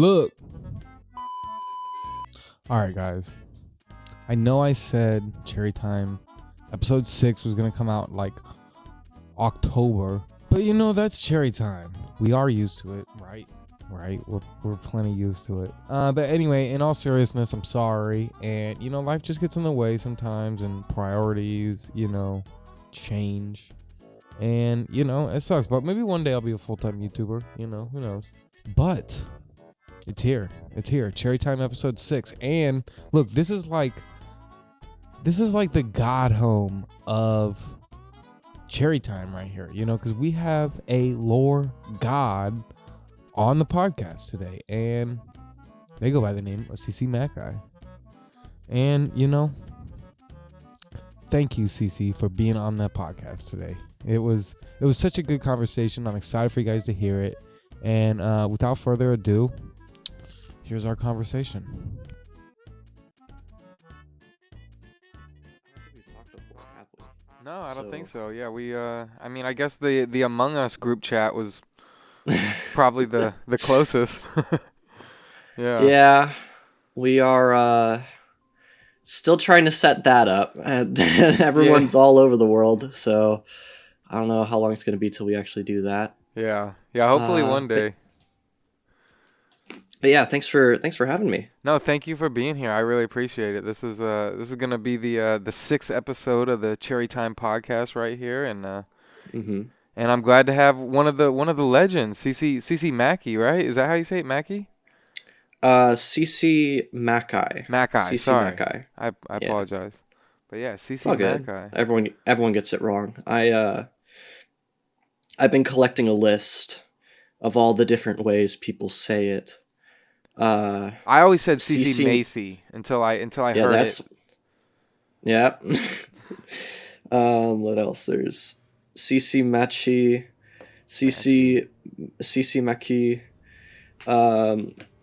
Look. Alright, guys. I know I said Cherry Time episode 6 was going to come out like October. But you know, that's Cherry Time. We are used to it, right? Right? We're plenty used to it. But anyway, in all seriousness, I'm sorry. And, you know, life just gets in the way sometimes. And priorities, you know, change. And, you know, it sucks. But maybe one day I'll be a full-time YouTuber. You know, who knows? But it's here. It's here. Cherry Time episode 6. And look, this is like the god home of Cherry Time right here, you know, because we have a lore god on the podcast today, and they go by the name of CCMACI. And, you know, thank you, CC, for being on that podcast today. It was such a good conversation. I'm excited for you guys to hear it. And without further ado, here's our conversation. No, I don't think so. Yeah, we I mean, I guess the Among Us group chat was probably the closest. Yeah. Yeah. We are still trying to set that up. Everyone's all over the world, so I don't know how long it's going to be till we actually do that. Yeah. Yeah, hopefully one day. But yeah, thanks for having me. No, thank you for being here. I really appreciate it. This is gonna be the 6th episode of the Cherry Time podcast right here, and and I'm glad to have one of the legends, CCMACI, right? Is that how you say it, Mackie? CCMACI. Macai. Sorry, CCMACI. I apologize, but yeah, CCMACI. Everyone gets it wrong. I've been collecting a list of all the different ways people say it. I always said CCMACI until I heard it. Yeah. What else? There's CCMACI, CCMACI.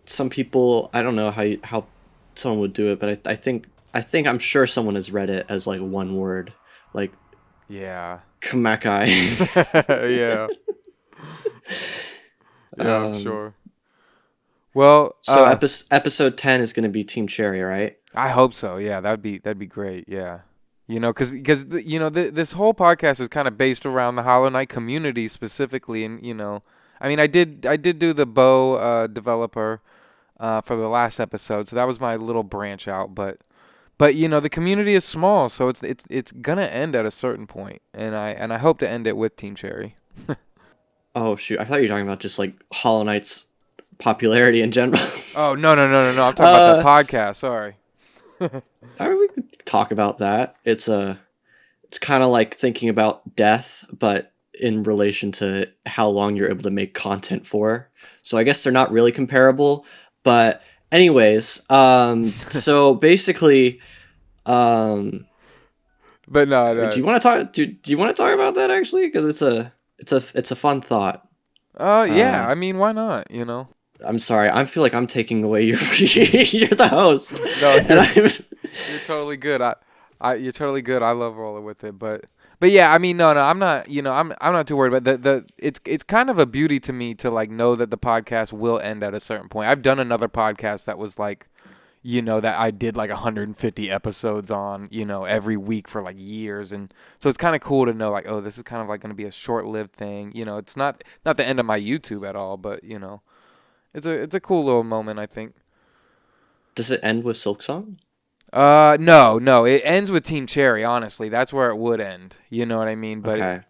Some people, I don't know how someone would do it, but I'm sure someone has read it as like one word, like Kamakai. Yeah. Yeah, I'm sure. Well, so episode 10 is going to be Team Cherry, right? I hope so. Yeah, that'd be great. Yeah, you know, because you know this whole podcast is kind of based around the Hollow Knight community specifically, and you know, I mean, I did do the bow developer for the last episode, so that was my little branch out. But you know, the community is small, so it's gonna end at a certain point, and I hope to end it with Team Cherry. Oh shoot! I thought you were talking about just like Hollow Knight's popularity in general. Oh no! I'm talking about the podcast. Sorry. I mean, we could talk about that. It's kind of like thinking about death, but in relation to how long you're able to make content for. So I guess they're not really comparable. But anyways, so basically, but no. Do you want to talk? Do you want to talk about that actually? Because it's a fun thought. Yeah. I mean, why not? You know. I'm sorry. I feel like I'm taking away your. You're the host. No, you're totally good. You're totally good. I love rolling with it, but yeah. I mean, no. I'm not. You know, I'm not too worried. But it's kind of a beauty to me to like know that the podcast will end at a certain point. I've done another podcast that was like, you know, that I did like 150 episodes on, you know, every week for like years, and so it's kind of cool to know like, oh, this is kind of like going to be a short-lived thing. You know, it's not the end of my YouTube at all, but you know. It's a cool little moment, I think. Does it end with Silksong? No. It ends with Team Cherry, honestly. That's where it would end. You know what I mean? But okay.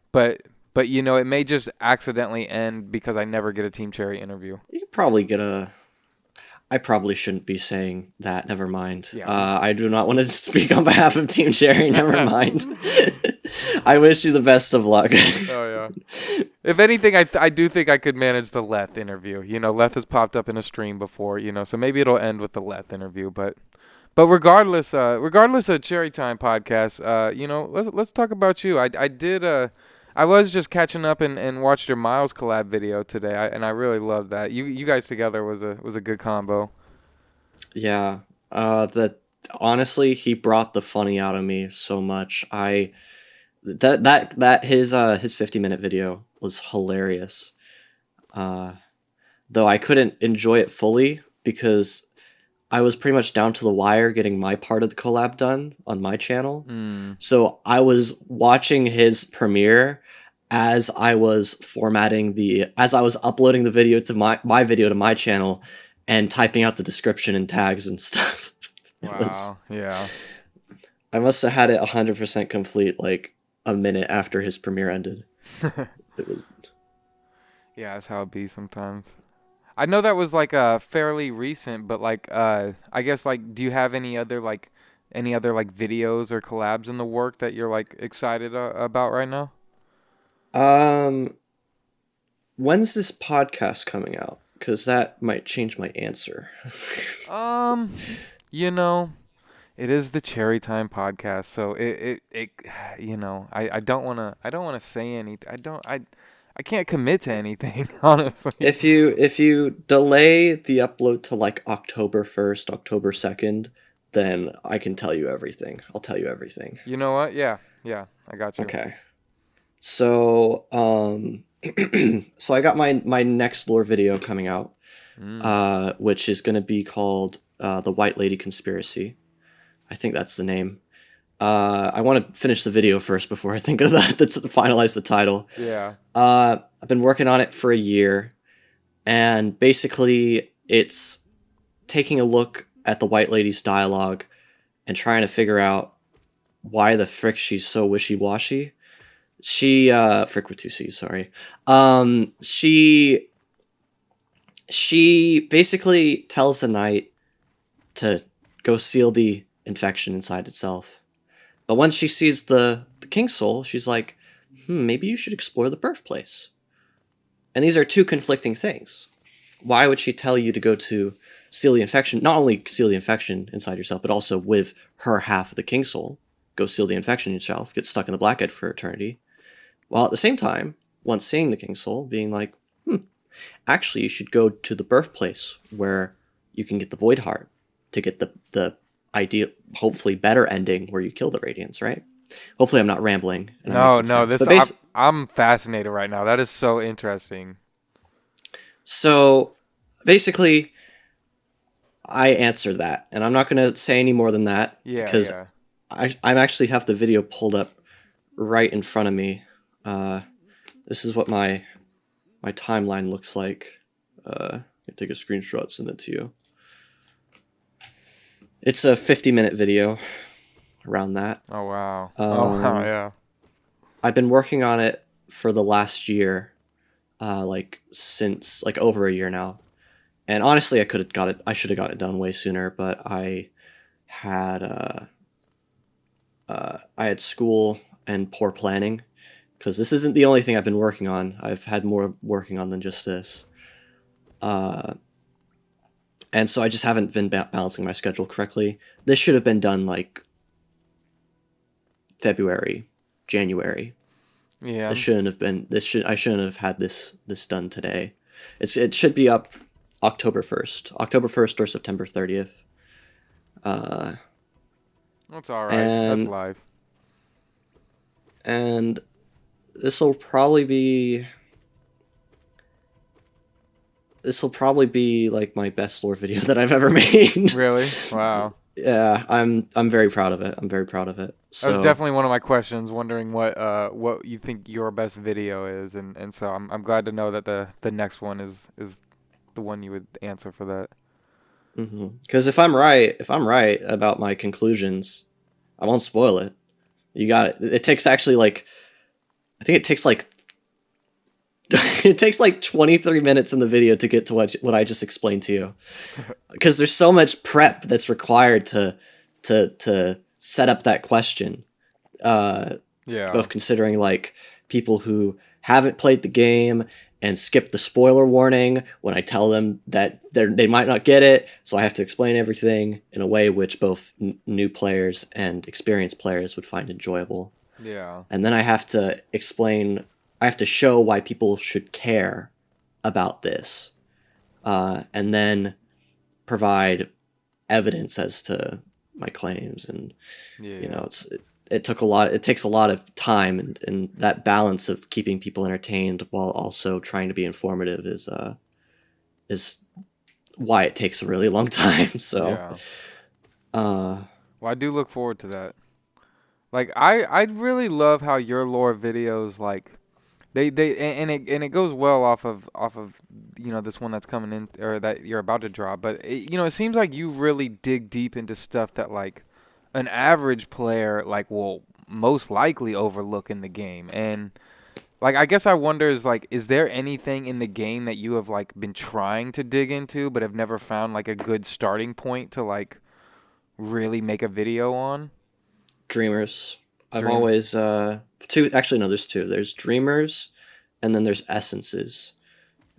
But you know, it may just accidentally end because I never get a Team Cherry interview. You could probably get I probably shouldn't be saying that. Never mind. Yeah. I do not want to speak on behalf of Team Cherry. Never mind. I wish you the best of luck. Oh, yeah. If anything, I do think I could manage the Leth interview. You know, Leth has popped up in a stream before, you know, so maybe it'll end with the Leth interview. But regardless of Cherry Time podcast, you know, let's talk about you. I was just catching up and watched your Miles collab video today, and I really loved that. You guys together was a good combo. Yeah. Honestly, he brought the funny out of me so much. His 50-minute video was hilarious. though I couldn't enjoy it fully because I was pretty much down to the wire getting my part of the collab done on my channel. So I was watching his premiere as I was uploading the video to my video to my channel and typing out the description and tags and stuff. Wow. Yeah. I must have had it 100% complete like a minute after his premiere ended. It was. Yeah, that's how it be sometimes. I know that was like fairly recent, but like I guess like do you have any other like videos or collabs in the work that you're like excited about right now? When's this podcast coming out? Because that might change my answer. You know, it is the Cherry Time podcast, so it you know, I don't wanna say anything. I can't commit to anything, honestly. If you delay the upload to like October 1st, October 2nd, then I can tell you everything. I'll tell you everything. You know what? Yeah, I got you. Okay. So, so I got my next lore video coming out, which is going to be called The White Lady Conspiracy. I think that's the name. I want to finish the video first before I think of that to finalize the title. Yeah. I've been working on it for a year, and basically it's taking a look at the White Lady's dialogue and trying to figure out why the frick she's so wishy-washy. She frick with two C's, sorry. She basically tells the knight to go seal the infection inside itself. But once she sees the king's soul, she's like, maybe you should explore the birthplace. And these are two conflicting things. Why would she tell you to go to seal the infection? Not only seal the infection inside yourself, but also with her half of the king's soul. Go seal the infection yourself, get stuck in the blackhead for eternity. While at the same time, once seeing the king's soul, being like, actually you should go to the birthplace where you can get the void heart to get the ideal, hopefully better ending where you kill the Radiants, right? Hopefully I'm not rambling. No, I'm fascinated right now. That is so interesting. So basically, I answer that, and I'm not going to say any more than that. Yeah, because I actually have the video pulled up right in front of me. This is what my timeline looks like. I can take a screenshot, send it to you. It's a 50-minute video, around that. Oh wow! Wow! Yeah. I've been working on it for the last year, since over a year now, and honestly, I should have got it done way sooner, but I had school and poor planning, because this isn't the only thing I've been working on. I've had more working on than just this. And so I just haven't been balancing my schedule correctly. This should have been done February, January. Yeah. I shouldn't have had this done today. It should be up October 1st or September 30th. That's all right. That's live. And this will probably be like my best lore video that I've ever made. Really? Wow. Yeah, I'm very proud of it. I'm very proud of it. So, that was definitely one of my questions, wondering what you think your best video is, and so I'm glad to know that the next one is the one you would answer for that. Because if I'm right about my conclusions, I won't spoil it. You got it. It takes actually I think it takes it takes 23 minutes in the video to get to what I just explained to you, because there's so much prep that's required to set up that question. Both considering people who haven't played the game and skip the spoiler warning when I tell them that they might not get it, so I have to explain everything in a way which both new players and experienced players would find enjoyable. Yeah. And then I have to show why people should care about this, and then provide evidence as to my claims. And it takes a lot of time, and that balance of keeping people entertained while also trying to be informative is why it takes a really long time. So, Yeah. uh, Well, I do look forward to that. Like I really love how your lore videos like and it goes well off of this one that's coming in or that you're about to drop. But it seems like you really dig deep into stuff that like an average player like will most likely overlook in the game. And like I guess I wonder is there anything in the game that you have like been trying to dig into but have never found like a good starting point to like really make a video on? Dreamers. I've Dream. always two. Actually, no. There's two. There's Dreamers, and then there's Essences.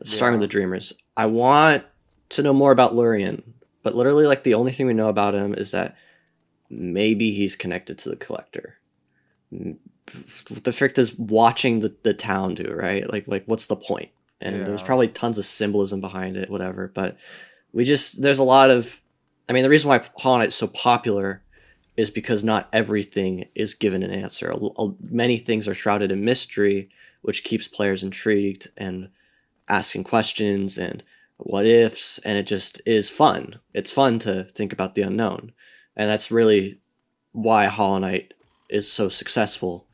Starting Yeah. with the Dreamers. I want to know more about Lurian, but literally, like the only thing we know about him is that maybe he's connected to the Collector. What the frick does watching the town do, right? Like what's the point? And there's Yeah. probably tons of symbolism behind it, whatever. But there's a lot of, I mean, the reason why Hollow Knight is so popular is because not everything is given an answer. Many things are shrouded in mystery, which keeps players intrigued and asking questions and what ifs, and it just is fun. It's fun to think about the unknown, and that's really why Hollow Knight is so successful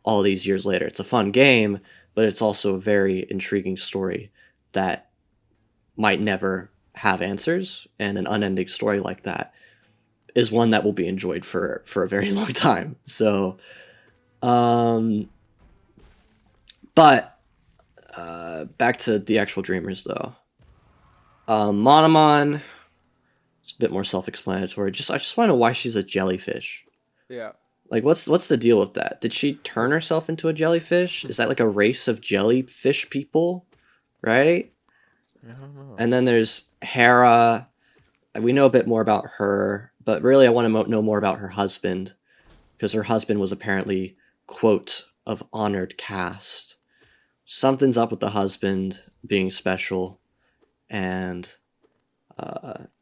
all these years later. It's a fun game, but it's also a very intriguing story that might never have answers, and an unending story like that is one that will be enjoyed for a very long time. So, but back to the actual Dreamers though. Monomon, it's a bit more self-explanatory. I just want to know why she's a jellyfish. Yeah. Like, what's the deal with that? Did she turn herself into a jellyfish? Is that like a race of jellyfish people, right? I don't know. And then there's Hera. We know a bit more about her, but really I want to know more about her husband, because her husband was apparently, quote, of honored caste. Something's up with the husband being special, and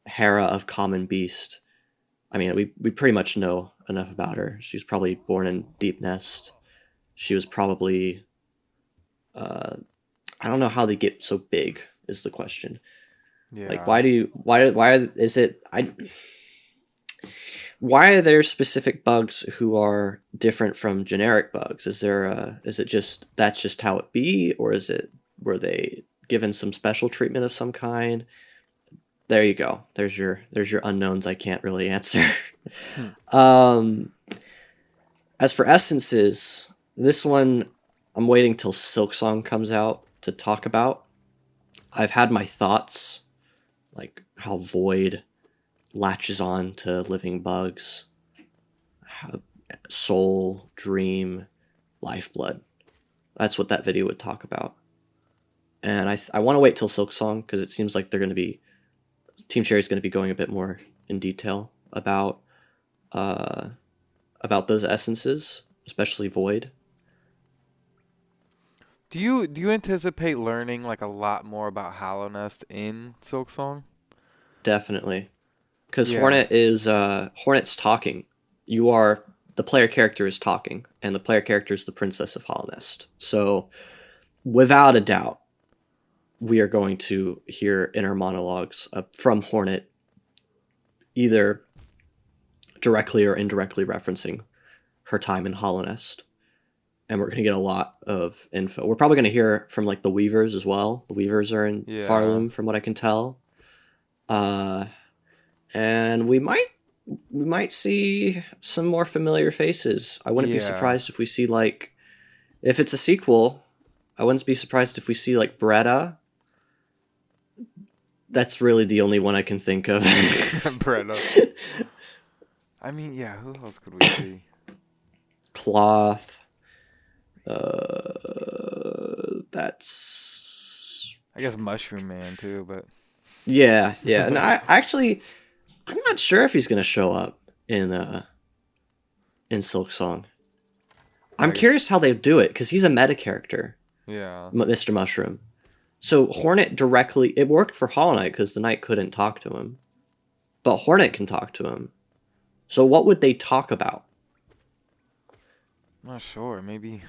Hera of Common Beast. I mean, we pretty much know enough about her. She was probably born in Deep Nest. She was probably, I don't know how they get so big is the question. Yeah. Like, why are there specific bugs who are different from generic bugs? Is it just that's just how it be, or were they given some special treatment of some kind? There you go. There's your unknowns I can't really answer. As for essences, this one I'm waiting till Silksong comes out to talk about. I've had my thoughts, like how Void latches on to living bugs, how soul, dream, lifeblood. That's what that video would talk about. And I want to wait till Silksong, because it seems like Team Cherry's going to be going a bit more in detail about those essences, especially Void. Do you anticipate learning like a lot more about Hollow Nest in Silksong? Definitely. Because Yeah. Hornet's talking. The player character is talking, and the player character is the Princess of Hollow Nest. So, without a doubt, we are going to hear inner monologues from Hornet, either directly or indirectly referencing her time in Hollow Nest. And we're going to get a lot of info. We're probably going to hear from like the Weavers as well. The Weavers are in Yeah. Farloom, from what I can tell. And we might see some more familiar faces. I wouldn't be Yeah. surprised if we see if it's a sequel, I wouldn't be surprised if we see like Bretta. That's really the only one I can think of. Bretta. I mean, yeah, who else could we see? Cloth. That's, I guess Mushroom Man too, but yeah. And I'm not sure if he's gonna show up in Silksong. I'm curious how they do it, because he's a meta character, yeah. Mr. Mushroom. So Hornet directly, it worked for Hollow Knight because the Knight couldn't talk to him, but Hornet can talk to him. So what would they talk about? I'm not sure. Maybe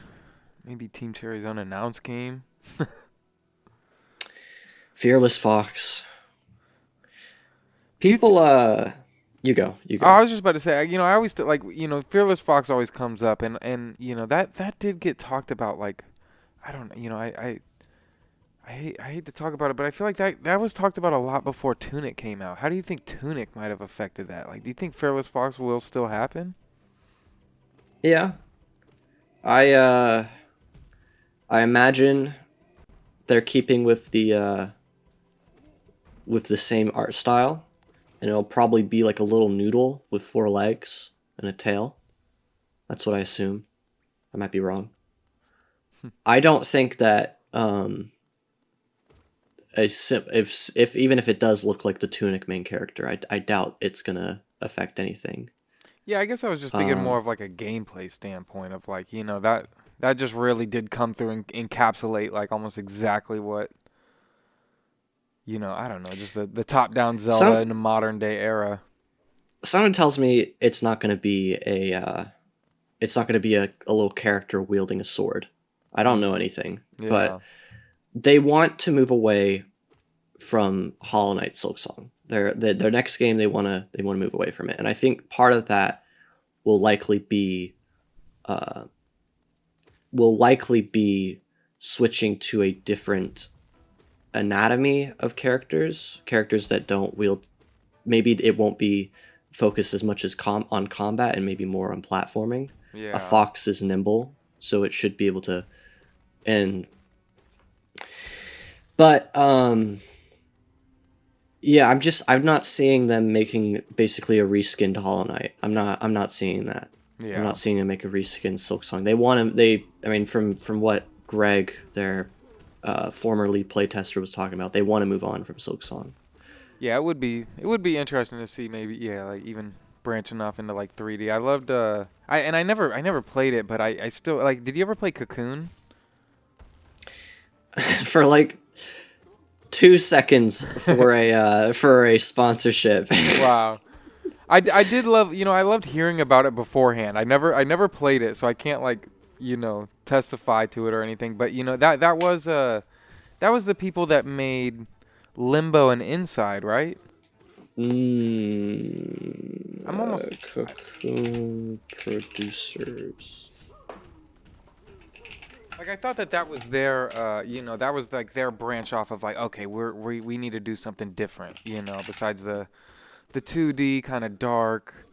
Team Cherry's unannounced game. Fearless Fox. Do you People, you go, you Oh, I go. was just about to say, I always like, Fearless Fox always comes up, and that did get talked about. Like, I don't, I hate to talk about it, but I feel like that was talked about a lot before Tunic came out. How do you think Tunic might have affected that? Like, do you think Fearless Fox will still happen? Yeah, I, uh, I imagine they're keeping with the same art style, and it'll probably be like a little noodle with four legs and a tail. That's what I assume. I might be wrong. I don't think that if even if it does look like the Tunic main character, I doubt it's gonna affect anything. Yeah, I guess I was just thinking more Um, of like a gameplay standpoint of like, that just really did come through and encapsulate like almost exactly what, I don't know, just the top-down Zelda some in the modern day era. someone tells me it's not gonna be a little character wielding a sword. I don't know anything, but Yeah. they want to move away from Hollow Knight Silksong. Their next game they wanna move away from it, and I think part of that will likely be uh, will likely be switching to a different anatomy of characters that don't wield. Maybe it won't be focused as much as on combat and maybe more on platforming. A Yeah. fox is nimble, so it should be able to. And but yeah, I'm not seeing them making basically a reskinned Hollow Knight. I'm not seeing that. I'm Yeah. not seeing them make a reskinned Silksong. They want to. I mean, from what Greg, their former lead playtester, was talking about, they want to move on from Silksong. Yeah, it would be interesting to see maybe, yeah, like even branching off into like 3D. I loved I never played it, but I still like, did you ever play Cocoon? For like 2 seconds for a sponsorship. Wow. I did love, I loved hearing about it beforehand. I never played it, so I can't like, testify to it or anything, but that was the people that made Limbo and Inside, right? I'm almost Cocoon producers. like, I thought that was their that was like their branch off of like, okay, we need to do something different, besides the 2D kind of dark,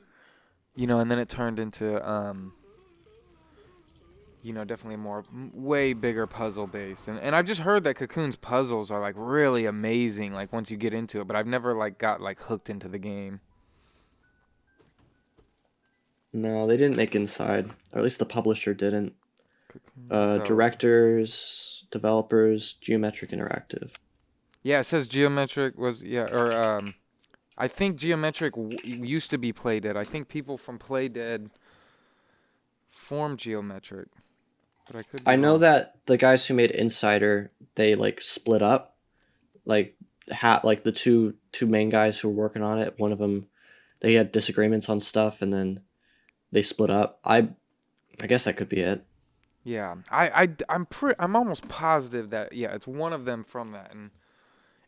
and then it turned into definitely more way bigger puzzle based. And I've just heard that Cocoon's puzzles are like really amazing like once you get into it, but I've never like got like hooked into the game. No, they didn't make Inside, or at least the publisher didn't. Cocoon develop. Directors, developers, Geometric Interactive. Yeah, it says Geometric was, yeah, or I think Geometric used to be Playdead. I think people from Playdead formed Geometric, but I could be I know wrong. that the guys who made Insider, they like split up, like like the two main guys who were working on it. One of them, they had disagreements on stuff, and then they split up. I guess that could be it. Yeah, I'm almost positive that, yeah, it's one of them from that.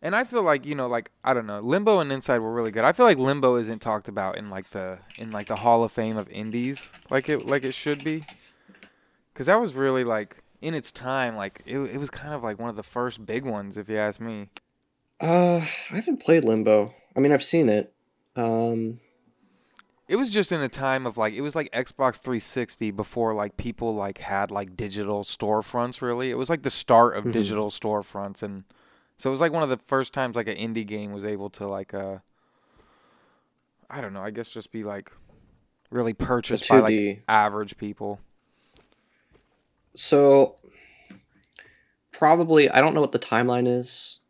And I feel like, like, I don't know, Limbo and Inside were really good. I feel like Limbo isn't talked about in like the Hall of Fame of indies like it should be, cuz that was really like in its time, like it was kind of like one of the first big ones, if you ask me. I haven't played Limbo. I mean, I've seen it. Um, It was just in a time of like, it was like Xbox 360 before like people like had like digital storefronts, really. It was like the start of mhm. digital storefronts, and so it was like one of the first times like an indie game was able to like I don't know, I guess just be like really A purchased by like 2D. average people. So probably I don't know what the timeline is,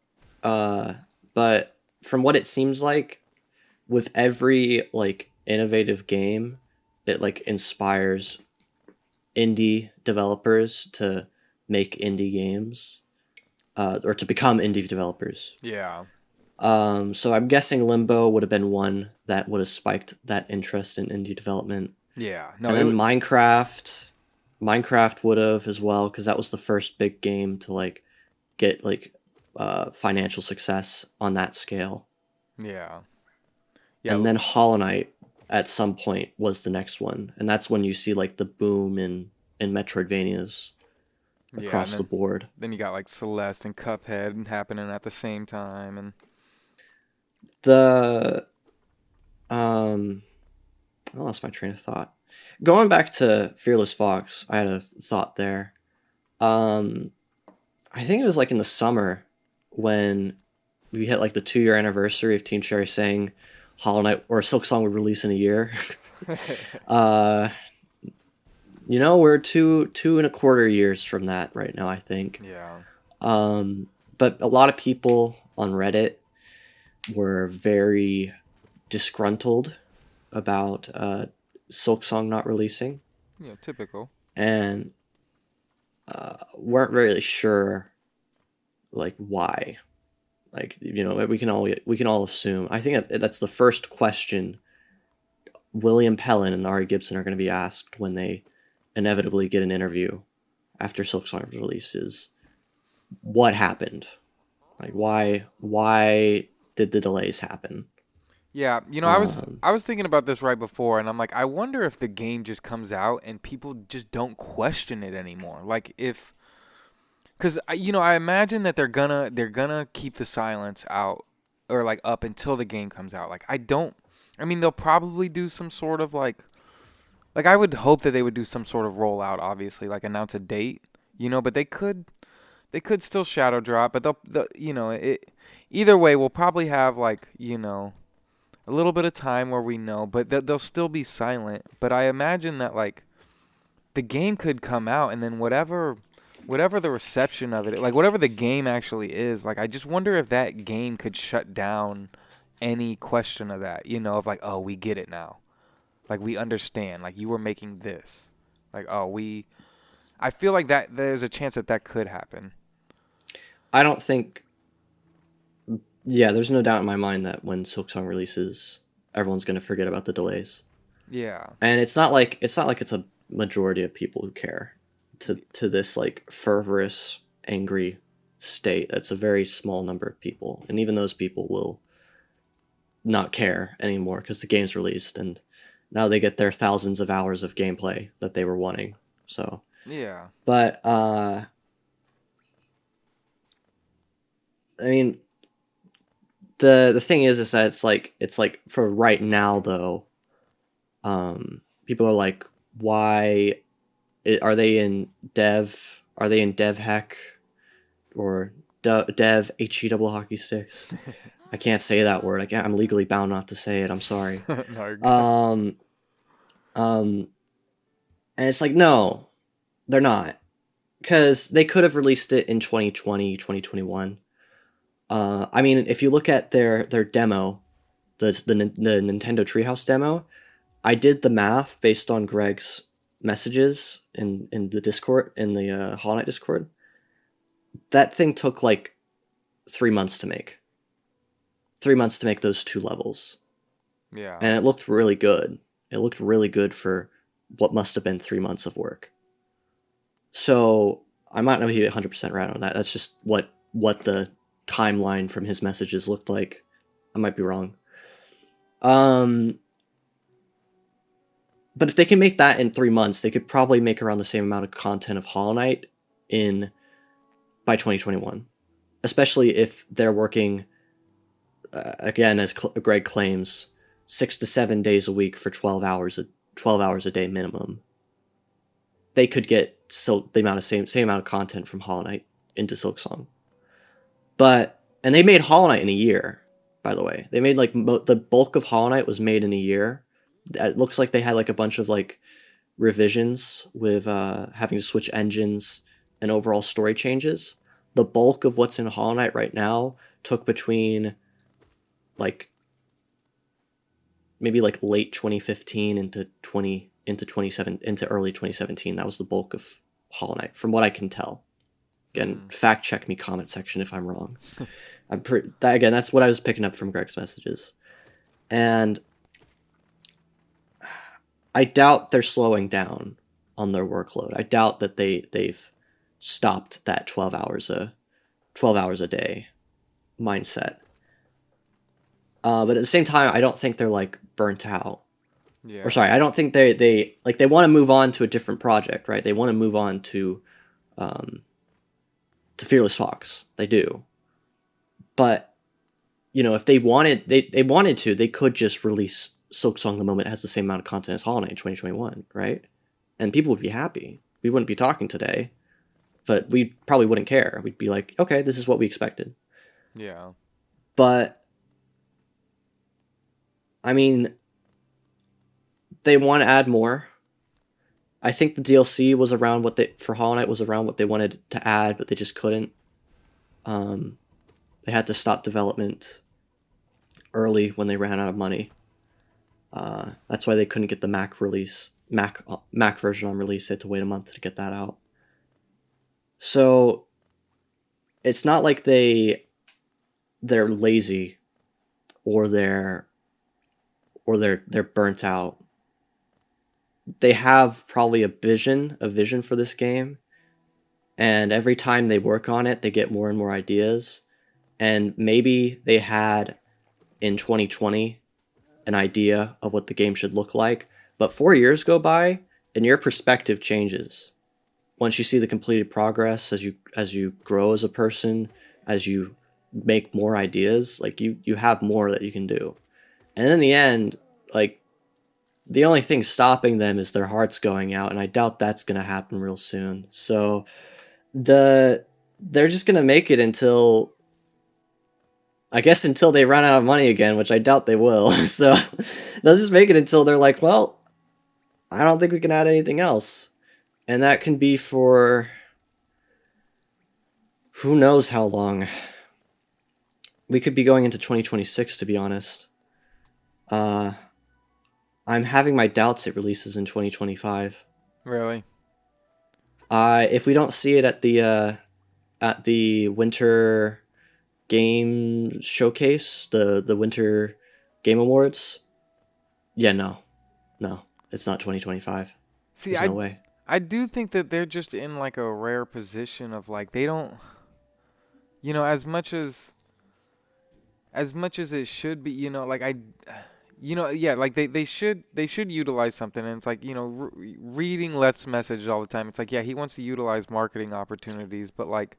uh, but from what it seems like, with every like innovative game, it like inspires indie developers to make indie games, or to become indie developers. Yeah. So I'm guessing Limbo would have been one that would have spiked that interest in indie development, Yeah. No, and then Minecraft would have as well, because that was the first big game to like get like financial success on that scale. Yeah. And then Hollow Knight at some point was the next one, and that's when you see like the boom in Metroidvanias across the board. Then you got like Celeste and Cuphead happening at the same time, and The I lost my train of thought. Going back to Fearless Fox, I had a thought there. I think it was like in the summer when we hit like the 2-year anniversary of Team Cherry saying Hollow Knight or Silksong would release in a year. You know, we're two and a quarter years from that right now, I think. yeah. But a lot of people on Reddit were very disgruntled about Silksong not releasing. Yeah, typical. And weren't really sure like why. Like, you know, we can all assume. I think that's the first question William Pellin and Ari Gibson are going to be asked when they inevitably get an interview after Silksong releases. What happened? Like, why did the delays happen? Yeah, you know, I was thinking about this right before, and I'm like, I wonder if the game just comes out and people just don't question it anymore. Like if, because you know, I imagine that they're gonna keep the silence out or like up until the game comes out. Like I mean, they'll probably do some sort of like I would hope that they would do some sort of rollout, obviously, like announce a date, you know, but they could still shadow drop, but they'll you know, either way, we'll probably have like, you know, a little bit of time where we know, but they'll still be silent. But I imagine that like the game could come out, and then whatever the reception of it, like whatever the game actually is, like I just wonder if that game could shut down any question of that, you know, of like, oh, we get it now. Like we understand, like you were making this. Like, oh, I feel like that there's a chance that could happen. I don't think. Yeah, there's no doubt in my mind that when Silksong releases, everyone's going to forget about the delays. Yeah. And it's not like it's a majority of people who care to this like fervorous, angry state. That's a very small number of people, and even those people will not care anymore because the game's released and now they get their thousands of hours of gameplay that they were wanting. So yeah, but I mean, the thing is that it's like for right now though, people are like, why are they in dev? Are they in dev heck or dev he double hockey sticks? I can't say that word. I'm legally bound not to say it. I'm sorry. no, And it's like, no, they're not, because they could have released it in 2020, 2021. I mean, if you look at their demo, the Nintendo Treehouse demo, I did the math based on Greg's messages in the Discord, in the Hollow Knight Discord. That thing took like 3 months to make. 3 months to make those 2 levels. Yeah. And it looked really good. It looked really good for what must have been 3 months of work. So I might not be 100% right on that. That's just what the timeline from his messages looked like. I might be wrong. But if they can make that in 3 months, they could probably make around the same amount of content of Hollow Knight by 2021. Especially if they're working, again, as Greg claims, 6 to 7 days a week for 12 hours a day minimum. They could get the same amount of content from Hollow Knight into Silksong. And they made Hollow Knight in a year, by the way. They made like the bulk of Hollow Knight was made in a year. It looks like they had like a bunch of like revisions with having to switch engines and overall story changes. The bulk of what's in Hollow Knight right now took between like maybe like late 2015 into early 2017. That was the bulk of Hollow Knight, from what I can tell. Again, fact check me, comment section if I'm wrong. Again, that's what I was picking up from Greg's messages. And I doubt they're slowing down on their workload. I doubt that they've stopped that 12 hours 12 hours a day mindset. But at the same time, I don't think they're like burnt out. Yeah. Or sorry, I don't think they want to move on to a different project, right? They want to move on to Fearless Fox. They do. But if they wanted to, they could just release Silksong the moment it has the same amount of content as Hollow Knight in 2021, right? And people would be happy. We wouldn't be talking today, but we probably wouldn't care. We'd be like, okay, this is what we expected. Yeah. But I mean, they want to add more. I think the DLC was around for Hollow Knight was around what they wanted to add, but they just couldn't. They had to stop development early when they ran out of money. That's why they couldn't get the Mac version on release. They had to wait a month to get that out. So it's not like they're lazy or they're burnt out. They have probably a vision for this game, and every time they work on it, they get more and more ideas. And maybe they had in 2020 an idea of what the game should look like, but 4 years go by and your perspective changes. Once you see the completed progress, as you grow as a person, as you make more ideas, like you have more that you can do. And in the end, like, the only thing stopping them is their hearts going out, and I doubt that's going to happen real soon. So they're just going to make it until they run out of money again, which I doubt they will. So they'll just make it until they're like, well, I don't think we can add anything else. And that can be for who knows how long. We could be going into 2026, to be honest. I'm having my doubts it releases in 2025. Really? If we don't see it at the Winter Game Showcase, the Winter Game Awards, no, it's not 2025. See, There's no way. I do think that they're just in like a rare position of like they don't, as much as it should be, like like they should utilize something, and it's like reading Let's message all the time. It's like, yeah, he wants to utilize marketing opportunities, but like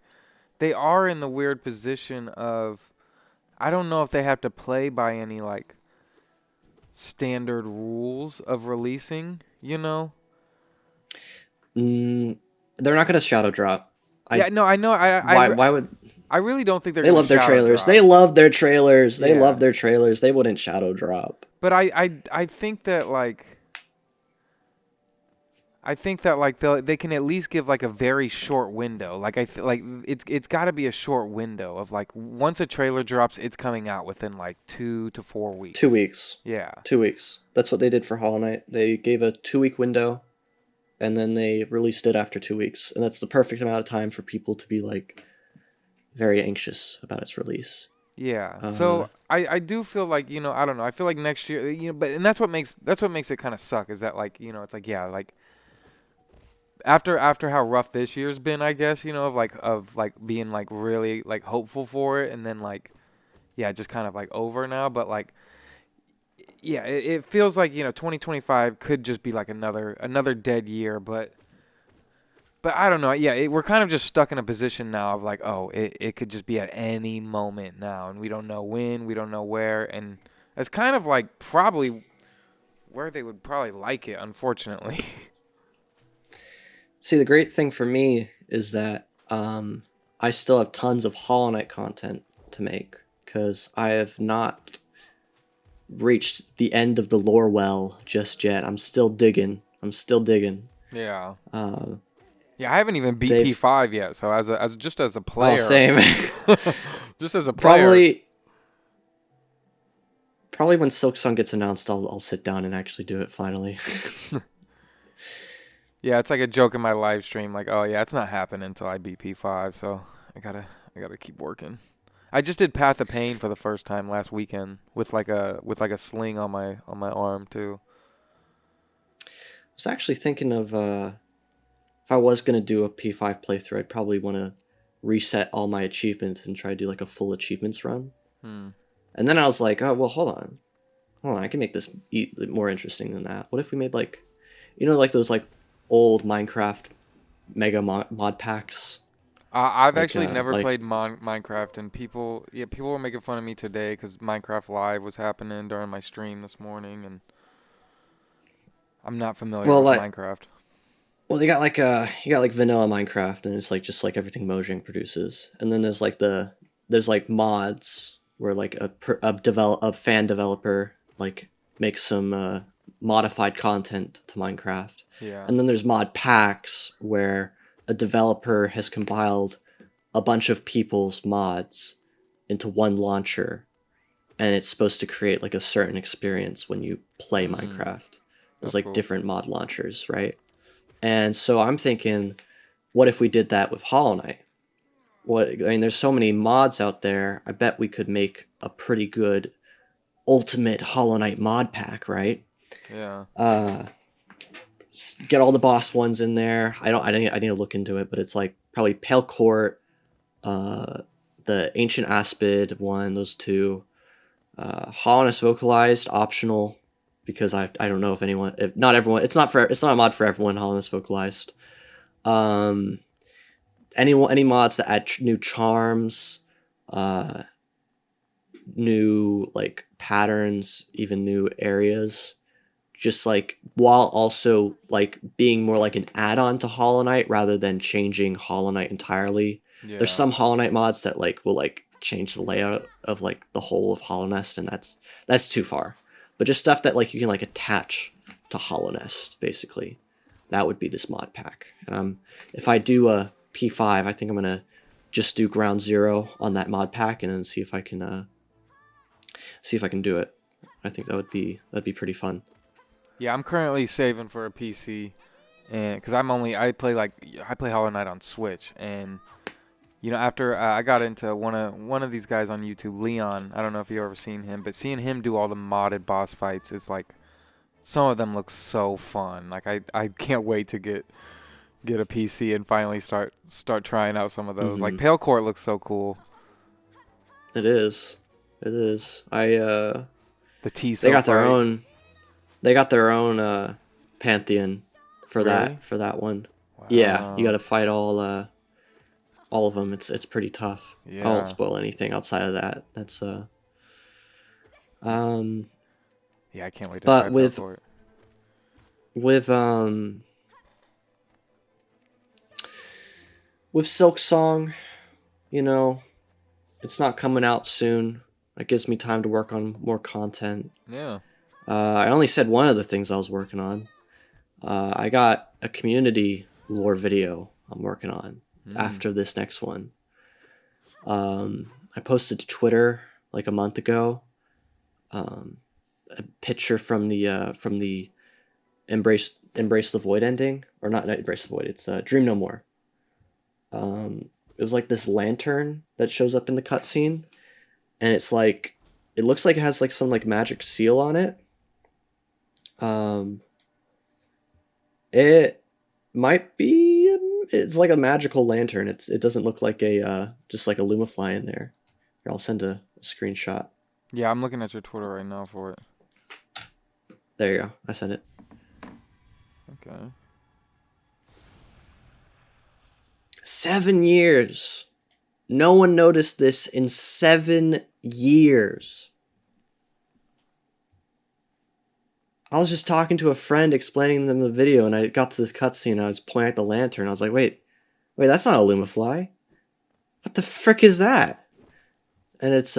they are in the weird position of, I don't know if they have to play by any like standard rules of releasing, They're not going to shadow drop. I know. Why would... I really don't think they love their trailers. Drop. They love their trailers. They Yeah. love their trailers. They wouldn't shadow drop. But I think that like they can at least give like a very short window. Like like it's got to be a short window of like once a trailer drops, it's coming out within like 2 to 4 weeks. 2 weeks. Yeah. 2 weeks. That's what they did for Hollow Knight. They gave a 2-week window, and then they released it after 2 weeks, and that's the perfect amount of time for people to be like very anxious about its release. Yeah. So I do feel like, I don't know. I feel like next year, but that's what makes it kind of suck, is that like, it's like, yeah, like after how rough this year's been, I guess, of being like really like hopeful for it, and then like, yeah, just kind of like over now, but like, yeah, it feels like, 2025 could just be like another dead year, but I don't know. Yeah, we're kind of just stuck in a position now of like, oh, it could just be at any moment now, and we don't know when, we don't know where, and that's kind of like probably where they would probably like it, unfortunately. See, the great thing for me is that I still have tons of Hollow Knight content to make, because I have not reached the end of the lore well just yet. I'm still digging. Yeah. Yeah, I haven't even beat P5 yet, so as a player. Oh, same. Just as a player. Probably when Silksong gets announced, I'll sit down and actually do it finally. Yeah, it's like a joke in my live stream, like, oh yeah, it's not happening until I beat P5, so I gotta keep working. I just did Path of Pain for the first time last weekend with like a sling on my arm too. I was actually thinking of if I was gonna do a P5 playthrough, I'd probably want to reset all my achievements and try to do like a full achievements run. Hmm. And then I was like, oh well, hold on, I can make this more interesting than that. What if we made like, like those like old Minecraft mega mod packs? I've Like, actually never like played Minecraft, and people were making fun of me today because Minecraft Live was happening during my stream this morning, and I'm not familiar well, with like Minecraft. well, they got like you got like vanilla Minecraft, and it's like just like everything Mojang produces, and then there's like mods where like a fan developer like makes some modified content to Minecraft, Yeah. and then there's mod packs where a developer has compiled a bunch of people's mods into one launcher, and it's supposed to create like a certain experience when you play Minecraft. There's That's like cool. different mod launchers, right? And so I'm thinking, what if we did that with Hollow Knight? There's so many mods out there. I bet we could make a pretty good ultimate Hollow Knight mod pack, right? Yeah. Get all the boss ones in there. I need to look into it, but it's like probably Pale Court, the Ancient Aspid one, those two. Hollowness Vocalized optional, because I don't know if not everyone, it's not a mod for everyone. Hollowness Vocalized. Any mods that add new charms, new like patterns, even new areas, just like while also like being more like an add-on to Hollow Knight rather than changing Hollow Knight entirely. Yeah. There's some Hollow Knight mods that like will like change the layout of like the whole of Hollow Nest, and that's too far. But just stuff that like you can like attach to Hollow Nest, basically. That would be this mod pack. If I do a P5, I think I'm gonna just do ground zero on that mod pack and then see if I can do it. I think that'd be pretty fun. Yeah, I'm currently saving for a PC, and because I play Hollow Knight on Switch, and after I got into one of these guys on YouTube, Leon. I don't know if you've ever seen him, but seeing him do all the modded boss fights is like, some of them look so fun. Like I can't wait to get a PC and finally start trying out some of those. Like Pale Court looks so cool. It is. The T. They got their own pantheon for Really? that one. Wow. Yeah, you got to fight all of them. It's pretty tough. Yeah. I won't spoil anything outside of that. That's Yeah, I can't wait to but try with- Pale Court. with Silksong, it's not coming out soon. It gives me time to work on more content. Yeah. I only said one of the things I was working on. I got a community lore video I'm working on after this next one. I posted to Twitter like a month ago a picture from the Embrace the Void ending, or not Embrace the Void. It's Dream No More. It was like this lantern that shows up in the cutscene, and it looks like it has like some like magic seal on it. It might be, it's like a magical lantern. It doesn't look like just like a Lumafly in there. Here, I'll send a screenshot. Yeah, I'm looking at your Twitter right now for it. There you go. I sent it. Okay. 7 years. No one noticed this in 7 years. I was just talking to a friend explaining them the video, and I got to this cutscene. I was pointing at the lantern. I was like, wait, that's not a Lumafly. What the frick is that? And it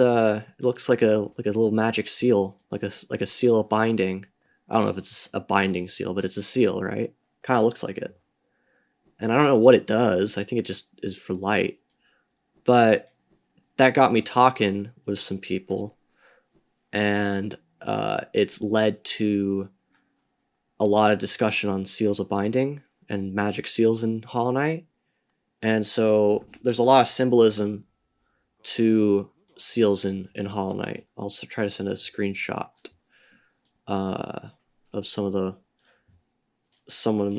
looks like a little magic seal, like a seal of binding. I don't know if it's a binding seal, but it's a seal, right? Kind of looks like it. And I don't know what it does. I think it just is for light. But that got me talking with some people, and it's led to a lot of discussion on seals of binding and magic seals in Hollow Knight. And so there's a lot of symbolism to seals in Hollow Knight. I'll also try to send a screenshot of someone.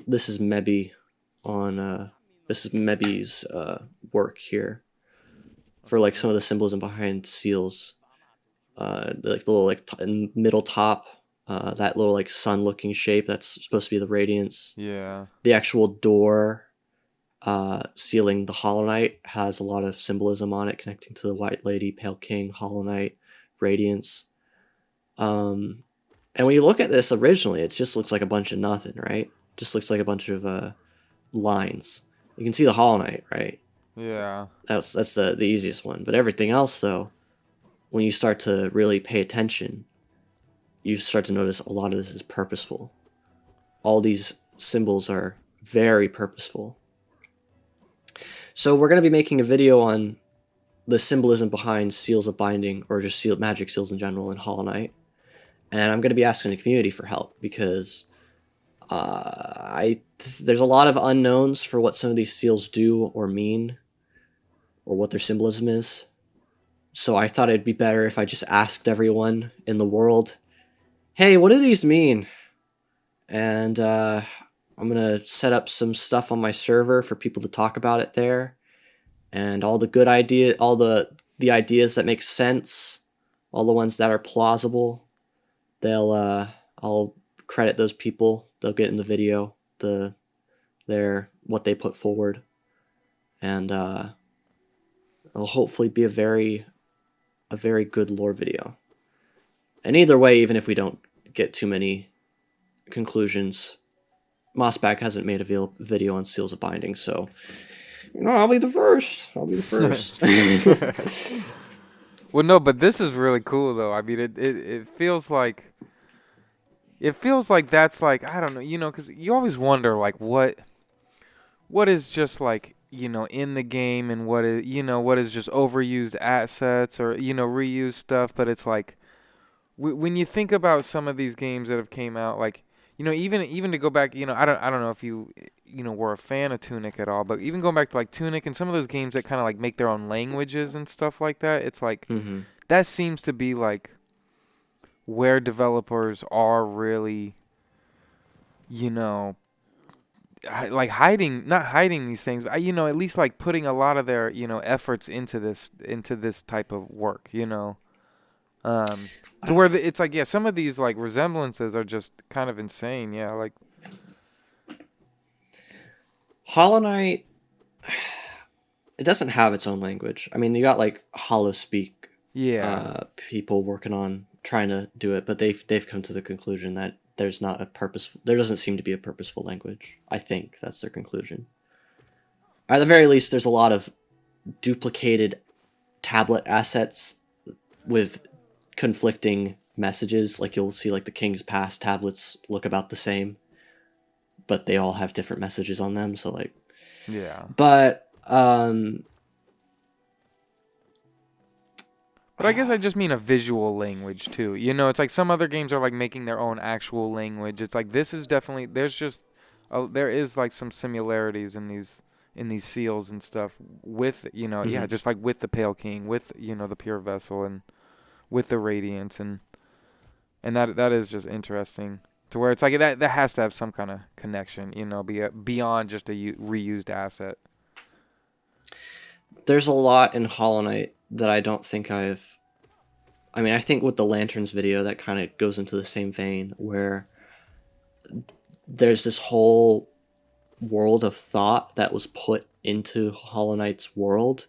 This is Mebi on this is Mebi's work here. for like some of the symbolism behind seals. Like the little like middle top, that little like sun looking shape that's supposed to be the radiance. Yeah. The actual door sealing the Hollow Knight has a lot of symbolism on it, connecting to the White Lady, Pale King, Hollow Knight, Radiance. And when you look at this originally, it just looks like a bunch of nothing, right? Just looks like a bunch of lines. You can see the Hollow Knight, right? Yeah. That's the easiest one. But everything else, though, when you start to really pay attention, you start to notice a lot of this is purposeful. All these symbols are very purposeful. So we're going to be making a video on the symbolism behind seals of binding, or just magic seals in general in Hollow Knight. And I'm going to be asking the community for help because there's a lot of unknowns for what some of these seals do or mean, or what their symbolism is. So I thought it'd be better if I just asked everyone in the world, hey, what do these mean? And I'm going to set up some stuff on my server for people to talk about it there. And all the good ideas, all the ideas that make sense, all the ones that are plausible, I'll credit those people. They'll get in the video, what they put forward. And it'll hopefully be a very good lore video. And either way, even if we don't get too many conclusions, Mossback hasn't made a video on seals of binding, so I'll be the first. Well, no, but this is really cool though. I mean, it feels like that's like, I don't know, because you always wonder like what is just like, in the game, and what is just overused assets or reused stuff. But it's like when you think about some of these games that have came out, like even to go back, I don't know if you were a fan of Tunic at all, but even going back to like Tunic and some of those games that kind of like make their own languages and stuff like that, it's like that seems to be like where developers are really, like not hiding these things, but at least like putting a lot of their efforts into this type of work, to where it's like, yeah, some of these like resemblances are just kind of insane. Yeah, like Hollow Knight, it doesn't have its own language. I mean, you got like Hollow Speak, people working on trying to do it, but they've come to the conclusion that there doesn't seem to be a purposeful language. I think that's their conclusion. At the very least, there's a lot of duplicated tablet assets with conflicting messages. Like you'll see like the King's Pass tablets look about the same, but they all have different messages on them. So like, yeah. But I guess I just mean a visual language too. It's like some other games are like making their own actual language. It's like this is definitely there is like some similarities in these seals and stuff with just like with the Pale King, with the Pure Vessel, and with the Radiance, and that is just interesting to where it's like that has to have some kind of connection, beyond just a reused asset. There's a lot in Hollow Knight that I don't think I think with the Lanterns video, that kind of goes into the same vein, where there's this whole world of thought that was put into Hollow Knight's world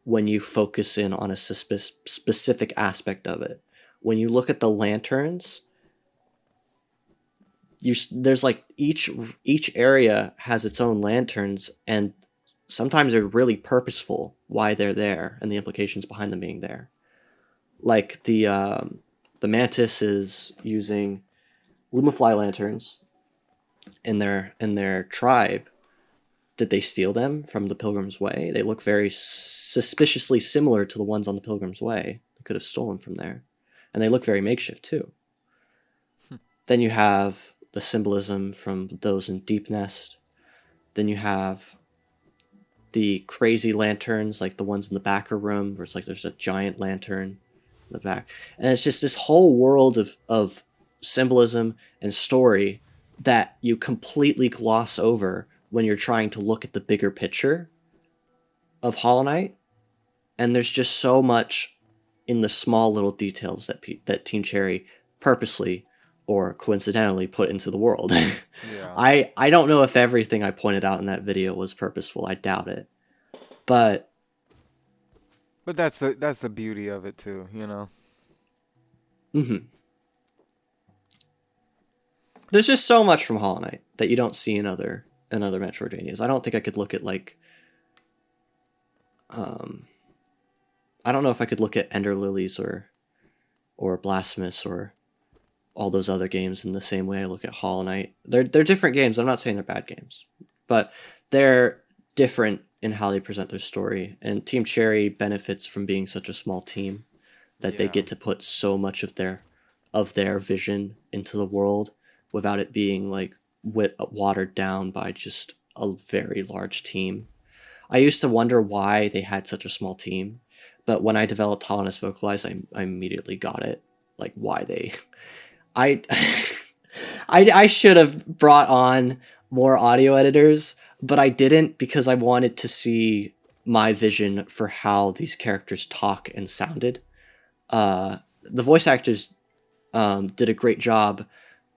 when you focus in on a specific aspect of it. When you look at the Lanterns, there's like each area has its own lanterns, and sometimes they're really purposeful why they're there and the implications behind them being there. Like the Mantis is using Lumafly lanterns in their tribe. Did they steal them from the Pilgrim's Way? They look very suspiciously similar to the ones on the Pilgrim's Way. They could have stolen from there. And they look very makeshift too. Then you have the symbolism from those in Deep Nest. Then you have the crazy lanterns, like the ones in the backer room, where it's like there's a giant lantern in the back. And it's just this whole world of symbolism and story that you completely gloss over when you're trying to look at the bigger picture of Hollow Knight. and there's just so much in the small little details that Team Cherry purposely or coincidentally put into the world. Yeah. I don't know if everything I pointed out in that video was purposeful. I doubt it. But that's the beauty of it too, you know. mhm. There's just so much from Hollow Knight that you don't see in other Metroidvanias. I don't think I could look at like I don't know if I could look at Ender Lilies or Blasphemous or all those other games in the same way I look at Hollow Knight. They're different games. I'm not saying they're bad games, but they're different in how they present their story. And Team Cherry benefits from being such a small team that they get to put so much of their vision into the world without it being like watered down by just a very large team. I used to wonder why they had such a small team, but when I developed Hollowness Vocalized, I immediately got it. Like why they, I, I should have brought on more audio editors, but I didn't because I wanted to see my vision for how these characters talk and sounded. The voice actors did a great job,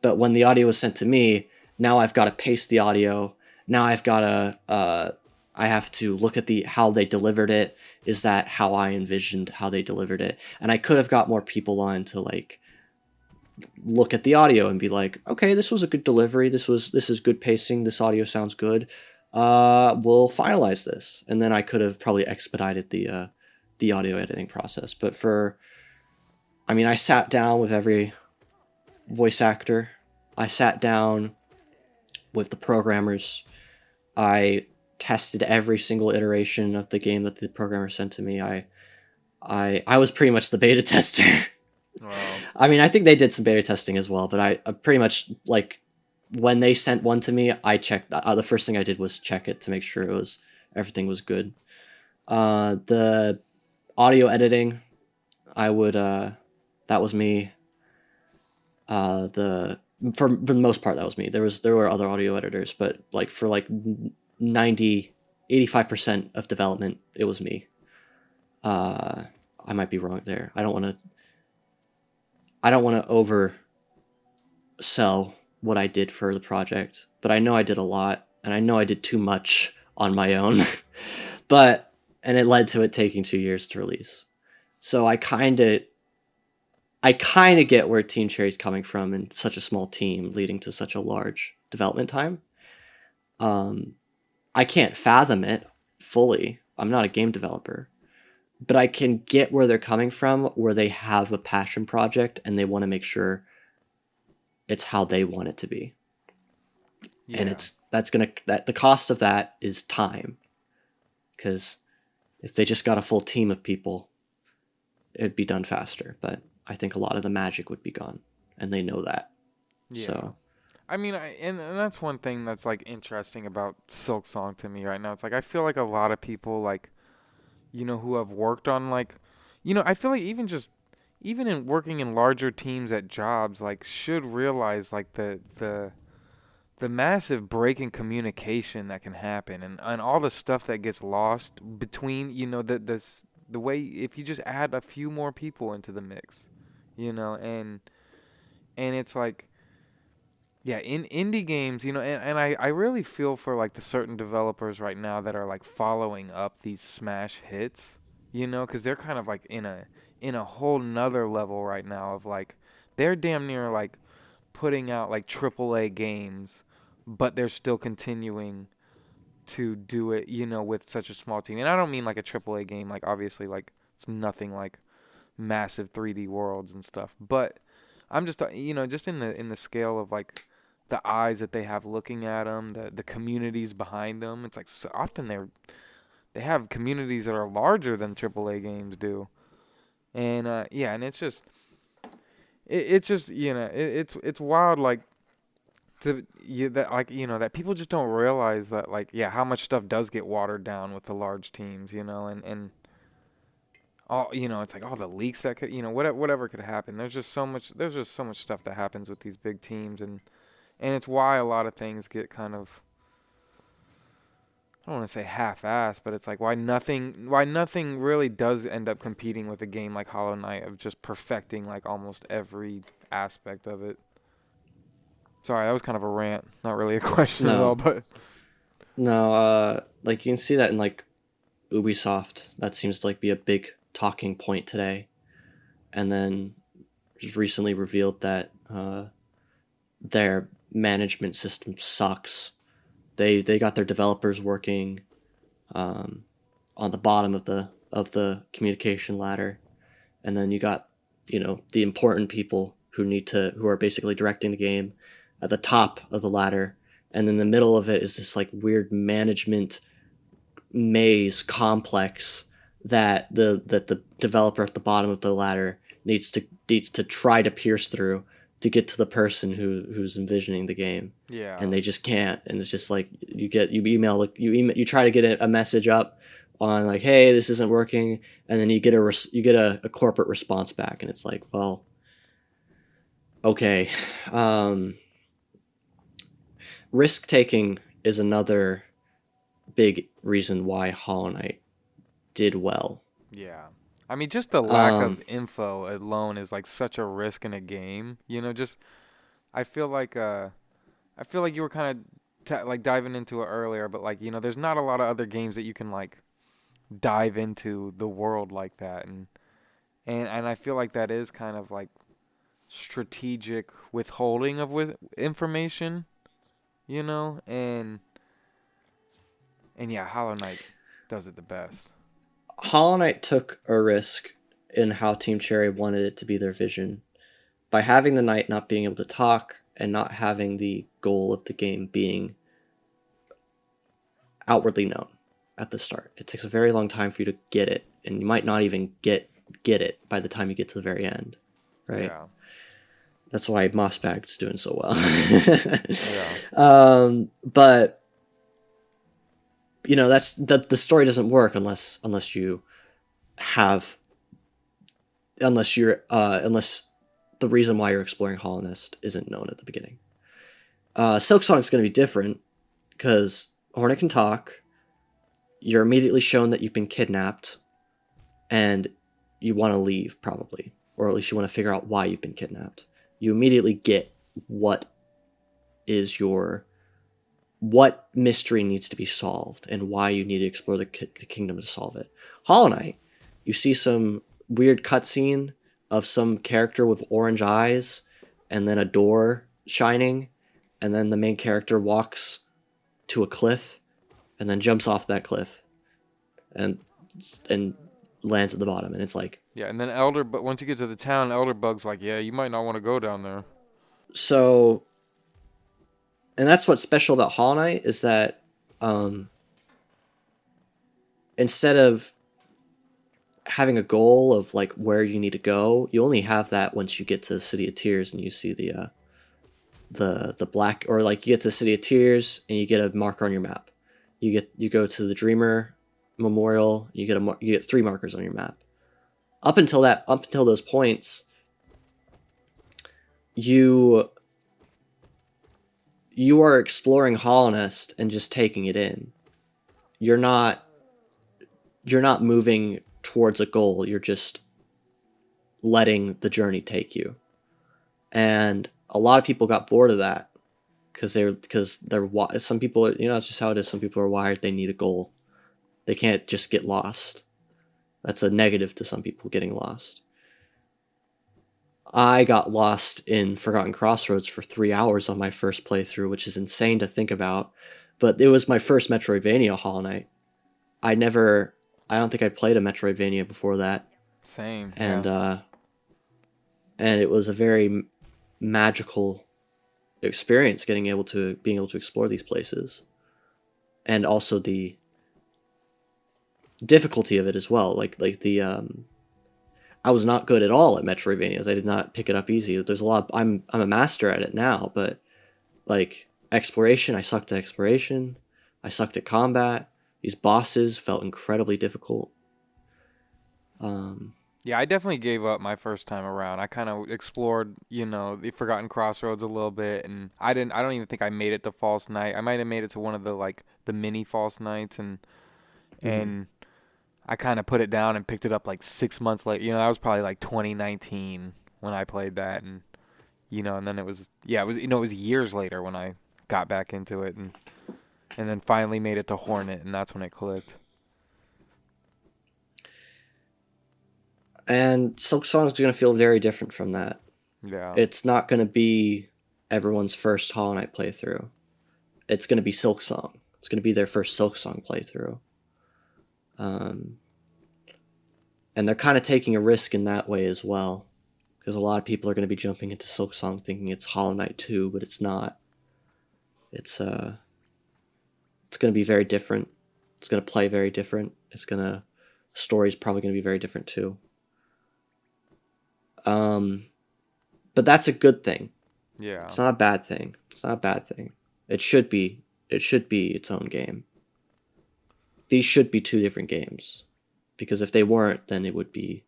but when the audio was sent to me, now I've got to paste the audio. Now I've got to I have to look at how they delivered it. Is that how I envisioned how they delivered it? And I could have got more people on to like look at the audio and be like, okay, this was a good delivery. This is good pacing. This audio sounds good. We'll finalize this, and then I could have probably expedited the audio editing process. But I sat down with every voice actor. I sat down with the programmers. I tested every single iteration of the game that the programmer sent to me. I was pretty much the beta tester. Wow. I think they did some beta testing as well, but I pretty much, like, when they sent one to me, I checked. The first thing I did was check it to make sure everything was good. The audio editing, that was me. For the most part, that was me. There were other audio editors, but like for like 85% of development, it was me. I might be wrong there. I don't want to oversell what I did for the project, but I know I did a lot, and I know I did too much on my own. And it led to it taking 2 years to release. So I kind of get where Team Cherry's coming from in such a small team leading to such a large development time. I can't fathom it fully. I'm not a game developer, but I can get where they're coming from, where they have a passion project and they want to make sure it's how they want it to be. Yeah. And the cost of that is time. Because if they just got a full team of people, it'd be done faster. But I think a lot of the magic would be gone, and they know that. Yeah. So, and that's one thing that's like interesting about Silksong to me right now. It's like I feel like a lot of people, like, who have worked on, like, I feel like even in working in larger teams at jobs, like, should realize like the massive break in communication that can happen, and all the stuff that gets lost between the way, if you just add a few more people into the mix, and it's like, yeah, in indie games, and I really feel for like the certain developers right now that are like following up these smash hits, because they're kind of like in a whole nother level right now of like, they're damn near like putting out like AAA games, but they're still continuing to do it, with such a small team. And I don't mean like a AAA game, like obviously like it's nothing like massive 3D worlds and stuff, but I'm just just in the scale of like the eyes that they have looking at them, the communities behind them. It's like so often they have communities that are larger than AAA games do, and and it's just it's wild, like, that people just don't realize that, like, how much stuff does get watered down with the large teams, and all, it's like all the leaks that could, whatever could happen. There's just so much stuff that happens with these big teams, and it's why a lot of things get kind of I don't want to say half-assed, but it's like why nothing really does end up competing with a game like Hollow Knight of just perfecting like almost every aspect of it. Sorry, that was kind of a rant, not really a question at all, No, but no. Like you can see that in like Ubisoft. That seems to like be a big talking point today. And then just recently revealed that their management system sucks. They got their developers working on the bottom of the communication ladder, and then you got the important people who are basically directing the game at the top of the ladder, and in the middle of it is this like weird management maze complex that the developer at the bottom of the ladder needs to try to pierce through to get to the person who's envisioning the game, yeah. and they just can't. And it's just like you try to get a message up on like, hey, this isn't working, and then you get a corporate response back, and it's like, well, okay. Risk taking is another big reason why Hollow Knight did well. Yeah. I mean, just the lack Um, of info alone is like such a risk in a game. Just I feel like you were kind of like diving into it earlier, but like, there's not a lot of other games that you can like dive into the world like that, and I feel like that is kind of like strategic withholding of with information, and yeah, Hollow Knight does it the best. Hollow Knight took a risk in how Team Cherry wanted it to be their vision by having the knight not being able to talk and not having the goal of the game being outwardly known at the start. It takes a very long time for you to get it, and you might not even get it by the time you get to the very end, right? Yeah. That's why Mossbag's doing so well. Yeah. But that's the story doesn't work unless you have unless the reason why you're exploring Hollownest isn't known at the beginning. Silksong's going to be different because Hornet can talk. You're immediately shown that you've been kidnapped, and you want to leave probably, or at least you want to figure out why you've been kidnapped. You immediately get what mystery needs to be solved and why you need to explore the kingdom to solve it. Hollow Knight, you see some weird cutscene of some character with orange eyes, and then a door shining, and then the main character walks to a cliff, and then jumps off that cliff, and lands at the bottom, and it's like, Yeah, and then but once you get to the town, Elderbug's like, yeah, you might not want to go down there. so. And that's what's special about Hollow Knight is that instead of having a goal of like where you need to go, you only have that once you get to the City of Tears and you see the black, or like you get to the City of Tears and you get a marker on your map. You go to the Dreamer Memorial, you get 3 markers on your map. Up until those points, you are exploring Hollownest and just taking it in. You're not moving towards a goal. You're just letting the journey take you. And a lot of people got bored of that because some people, it's just how it is. Some people are wired. They need a goal. They can't just get lost. That's a negative to some people, getting lost. I got lost in Forgotten Crossroads for 3 hours on my first playthrough, which is insane to think about. But it was my first Metroidvania Hollow Knight. I don't think I'd played a Metroidvania before that. Same. And yeah. And it was a very magical experience being able to explore these places. And also the difficulty of it as well. Like the I was not good at all at Metroidvanias. I did not pick it up easy. There's a lot. I'm a master at it now, but like exploration, I sucked at exploration. I sucked at combat. These bosses felt incredibly difficult. Yeah, I definitely gave up my first time around. I kind of explored, the Forgotten Crossroads a little bit, and I don't even think I made it to False Night. I might have made it to one of the like the mini False Nights, and Mm-hmm. and I kind of put it down and picked it up like 6 months later. That was probably like 2019 when I played that, and and then it was yeah, it was years later when I got back into it, and then finally made it to Hornet, and that's when it clicked. And Silksong is going to feel very different from that. Yeah. It's not going to be everyone's first Hollow Knight playthrough. It's going to be Silksong. It's going to be their first Silksong playthrough. And they're kind of taking a risk in that way as well, because a lot of people are going to be jumping into Silksong thinking it's Hollow Knight 2, but it's not. It's going to be very different. It's going to play very different. Story's probably going to be very different too. But that's a good thing. Yeah. It's not a bad thing. It's not a bad thing. It should be its own game. These should be two different games. Because if they weren't, then it would be...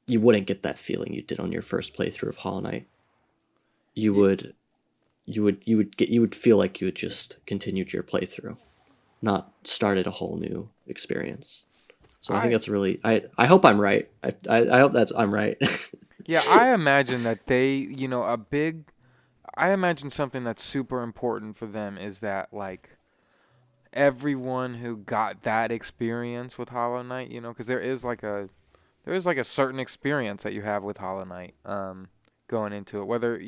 You wouldn't get that feeling you did on your first playthrough of Hollow Knight. You would feel like you had just continued your playthrough, not started a whole new experience. So I think that's really... I hope I'm right. I hope I'm right. Yeah, I imagine that they, I imagine something that's super important for them is that, like, everyone who got that experience with Hollow Knight, because there is like a certain experience that you have with Hollow Knight, going into it, whether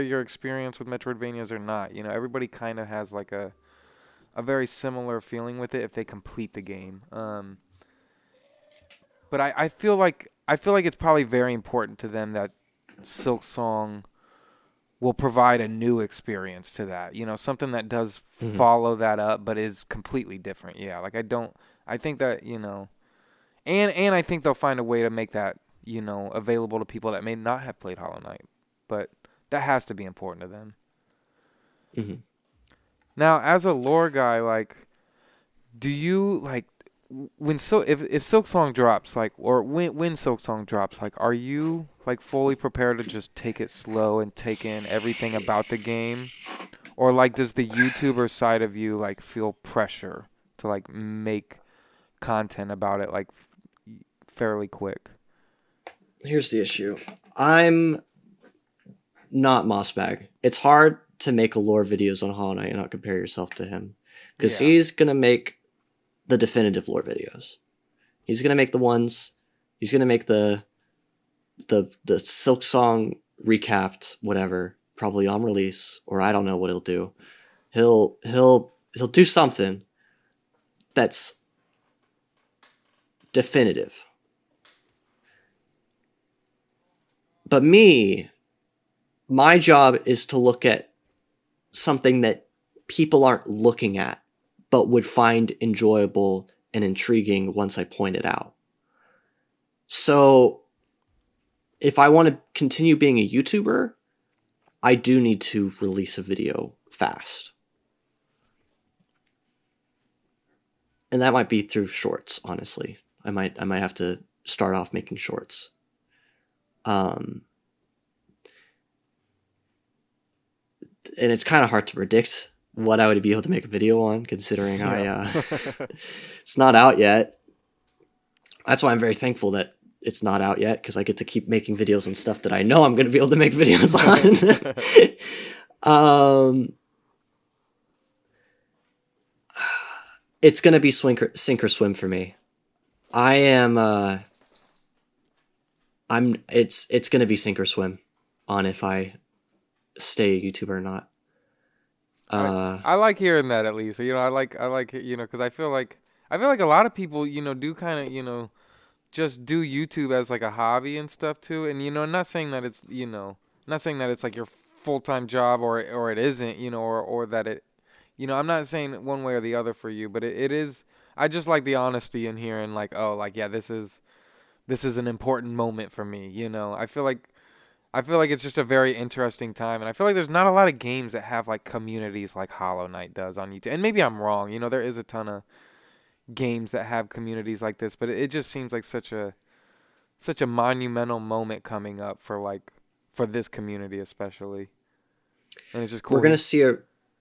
your experience with Metroidvanias or not, everybody kind of has like a very similar feeling with it if they complete the game. But I feel like it's probably very important to them that Silksong will provide a new experience to that. Something that does follow that up, but is completely different. Yeah, like I think that and I think they'll find a way to make that available to people that may not have played Hollow Knight, but that has to be important to them. Mm-hmm. Now, as a lore guy, like, do you like? If Silksong drops, like, or when Silksong drops, like, are you like fully prepared to just take it slow and take in everything about the game, or like does the YouTuber side of you like feel pressure to like make content about it like fairly quick? Here's the issue. I'm not Mossbag. It's hard to make lore videos on Hollow Knight and not compare yourself to him, because he's gonna make the definitive lore videos. He's gonna make the ones. He's gonna make the Silksong recapped, whatever, probably on release, or I don't know what he'll do. He'll do something that's definitive. But my job is to look at something that people aren't looking at, but would find enjoyable and intriguing once I point it out. So if I want to continue being a YouTuber, I do need to release a video fast. And that might be through shorts, honestly. I might have to start off making shorts. And it's kind of hard to predict what I would be able to make a video on, considering it's not out yet. That's why I'm very thankful that it's not out yet, because I get to keep making videos on stuff that I know I'm going to be able to make videos on. It's going to be sink or swim for me. It's going to be sink or swim on if I stay a YouTuber or not. I like hearing that, at least. I like because I feel like a lot of people do kind of just do YouTube as like a hobby and stuff too. And not saying that it's not saying that it's like your full-time job or it isn't, or that it I'm not saying one way or the other for you, but it is. I just like the honesty in here and like, oh, like, yeah, this is an important moment for me. I feel like it's just a very interesting time, and I feel like there's not a lot of games that have like communities like Hollow Knight does on YouTube. And maybe I'm wrong. There is a ton of games that have communities like this, but it just seems like such a monumental moment coming up for this community especially. And it's just cool.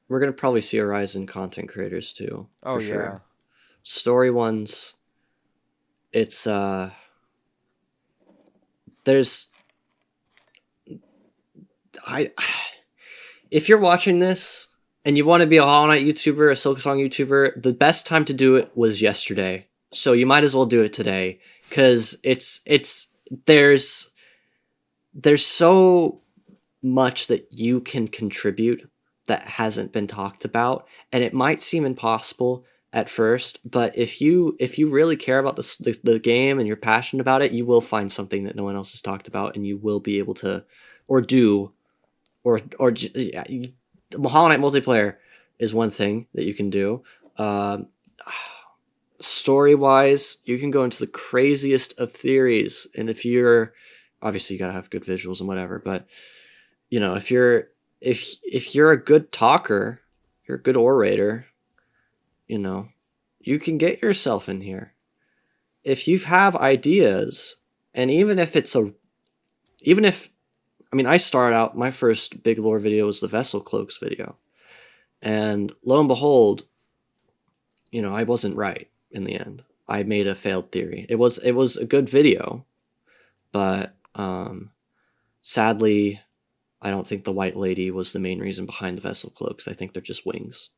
We're gonna probably see a rise in content creators too. Oh for yeah. Sure. Story ones. It's there's I if you're watching this and you want to be a Hollow Knight YouTuber, a Silksong YouTuber, the best time to do it was yesterday. So you might as well do it today, because there's so much that you can contribute that hasn't been talked about, and it might seem impossible at first, but if you really care about the game and you're passionate about it, you will find something that no one else has talked about, and you will be able to yeah, Hollow Knight multiplayer is one thing that you can do. Story wise, you can go into the craziest of theories, and if you're obviously, you gotta have good visuals and whatever, but you know, if you're a good talker, you're a good orator, you know, you can get yourself in here. If you have ideas, and even if I started out, my first big lore video was the Vessel Cloaks video. And lo and behold, you know, I wasn't right in the end. I made a failed theory. It was a good video, but sadly, I don't think the White Lady was the main reason behind the Vessel Cloaks. I think they're just wings.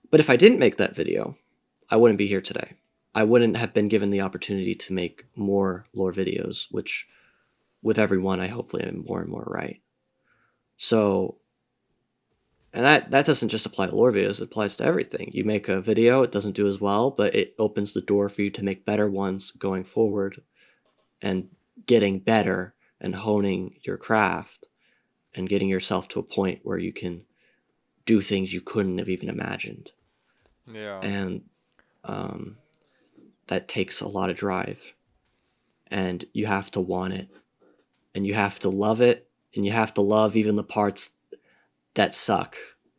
But if I didn't make that video, I wouldn't be here today. I wouldn't have been given the opportunity to make more lore videos, which with every one, I hopefully am more and more right. So, and that doesn't just apply to lore videos, it applies to everything. You make a video, it doesn't do as well, but it opens the door for you to make better ones going forward, and getting better and honing your craft and getting yourself to a point where you can do things you couldn't have even imagined. Yeah. And that takes a lot of drive, and you have to want it, and you have to love it, and you have to love even the parts that suck.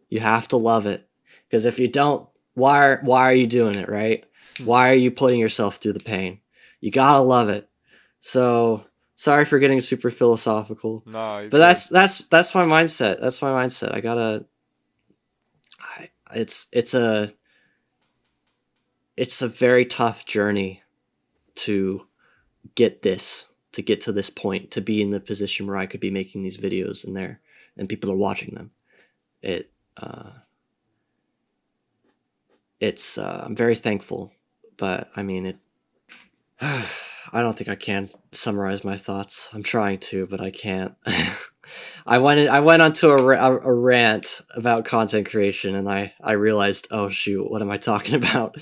You have to love it, because if you don't, why are you doing it, right? Why are you putting yourself through the pain? You gotta love it. So sorry for getting super philosophical. No, but that's my mindset. That's my mindset. It's a very tough journey to get to this point, to be in the position where I could be making these videos and people are watching them. I'm very thankful, but I mean, I don't think I can summarize my thoughts. I'm trying to, but I can't. I went onto a rant about content creation, and I realized, oh shoot, what am I talking about?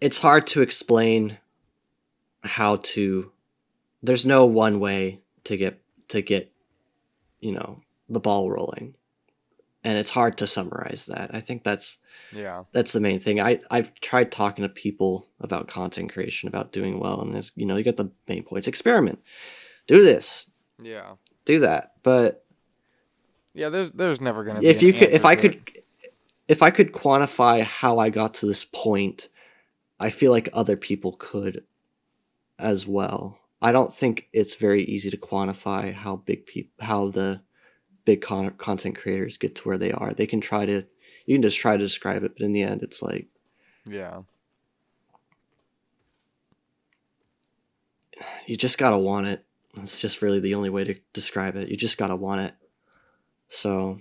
It's hard to explain there's no one way to get, you know, the ball rolling. And it's hard to summarize that. I think that's the main thing. I've tried talking to people about content creation, about doing well, and there's, you know, you get the main points. Experiment. Do this. Yeah. Do that. But yeah, there's never gonna be if I could quantify how I got to this point, I feel like other people could as well. I don't think it's very easy to quantify how the big content creators get to where they are. You can just try to describe it, but in the end, it's like, yeah, you just gotta want it. It's just really the only way to describe it. You just gotta want it. So,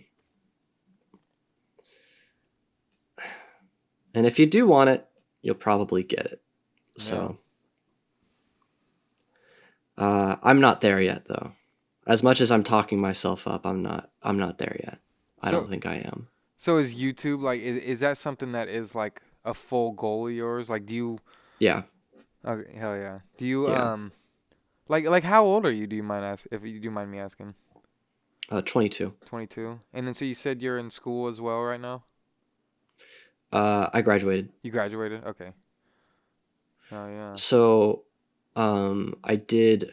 and if you do want it, you'll probably get it. So, I'm not there yet, though. As much as I'm talking myself up, I'm not there yet. I don't think I am. So is YouTube, like, is that something that is like a full goal of yours? Like, do you? Yeah. Okay, hell yeah. Do you like how old are you? Do you mind if you do mind me asking? 22. 22. And then so you said you're in school as well right now? I graduated. You graduated? Okay. Oh yeah. So, I did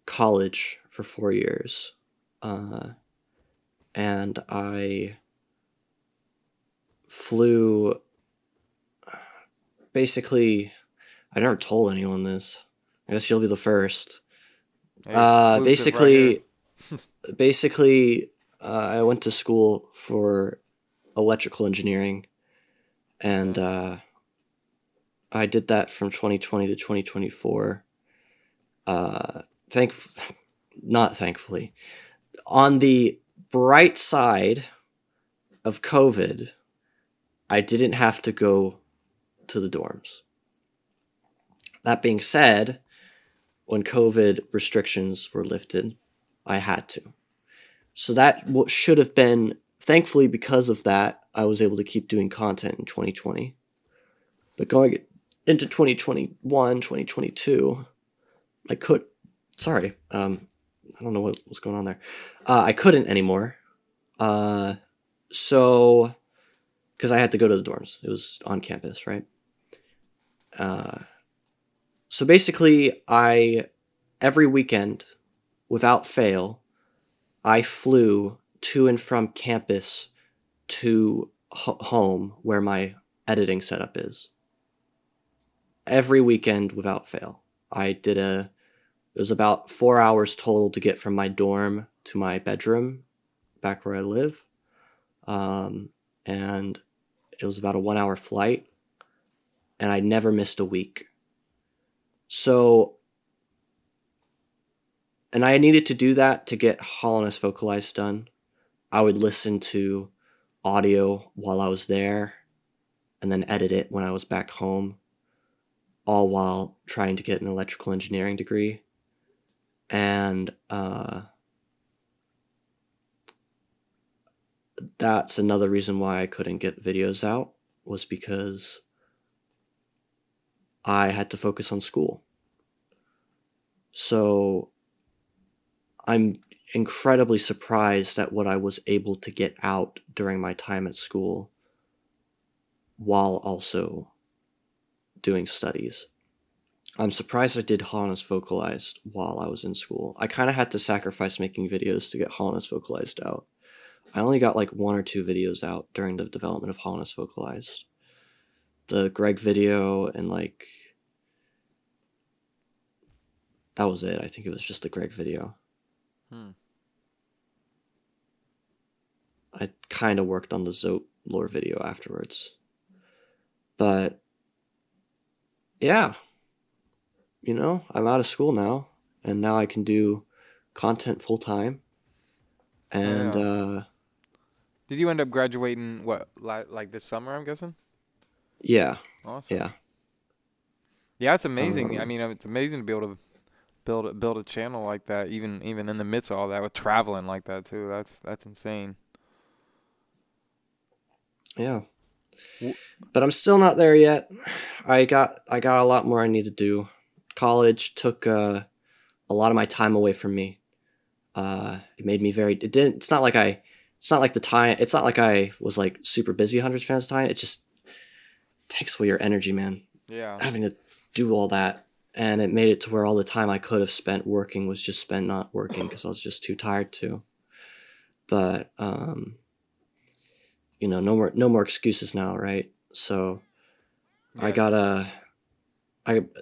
college for 4 years, and I flew. Basically, I never told anyone this. I guess you'll be the first. Exclusive right here. Basically, I went to school for electrical engineering, and I did that from 2020 to 2024. Not thankfully. On the bright side of COVID, I didn't have to go to the dorms. That being said, when COVID restrictions were lifted, I had to. So that should have been, thankfully, because of that, I was able to keep doing content in 2020. But going into 2021, 2022, I don't know what was going on there. I couldn't anymore. So, because I had to go to the dorms. It was on campus, right? So basically, every weekend, without fail, I flew to and from campus to home where my editing setup is. Every weekend without fail. It was about 4 hours total to get from my dorm to my bedroom back where I live. And it was about a 1 hour flight, and I never missed a week. So, and I needed to do that to get Hollowness Vocalized done. I would listen to audio while I was there and then edit it when I was back home, all while trying to get an electrical engineering degree. And that's another reason why I couldn't get videos out, was because I had to focus on school. So I'm incredibly surprised at what I was able to get out during my time at school while also doing studies. I'm surprised I did Hollowness Vocalized while I was in school. I kind of had to sacrifice making videos to get Hollowness Vocalized out. I only got like 1 or 2 videos out during the development of Hollowness Vocalized. The Greg video and like... that was it. I think it was just the Greg video. I kind of worked on the Zope lore video afterwards. But... yeah. You know, I'm out of school now, and now I can do content full time. And did you end up graduating like this summer, I'm guessing? Yeah. Awesome. Yeah. Yeah, it's amazing. I mean, it's amazing to be able to build a channel like that, even in the midst of all that, with traveling like that too. That's insane. Yeah. But I'm still not there yet. I got a lot more I need to do. College took a lot of my time away from me. It made me very... it's not like I was like super busy 100% of the time. It just takes away your energy, man. Yeah. Having to do all that. And it made it to where all the time I could have spent working was just spent not working because I was just too tired to. But, you know, no more excuses now, right? So yeah.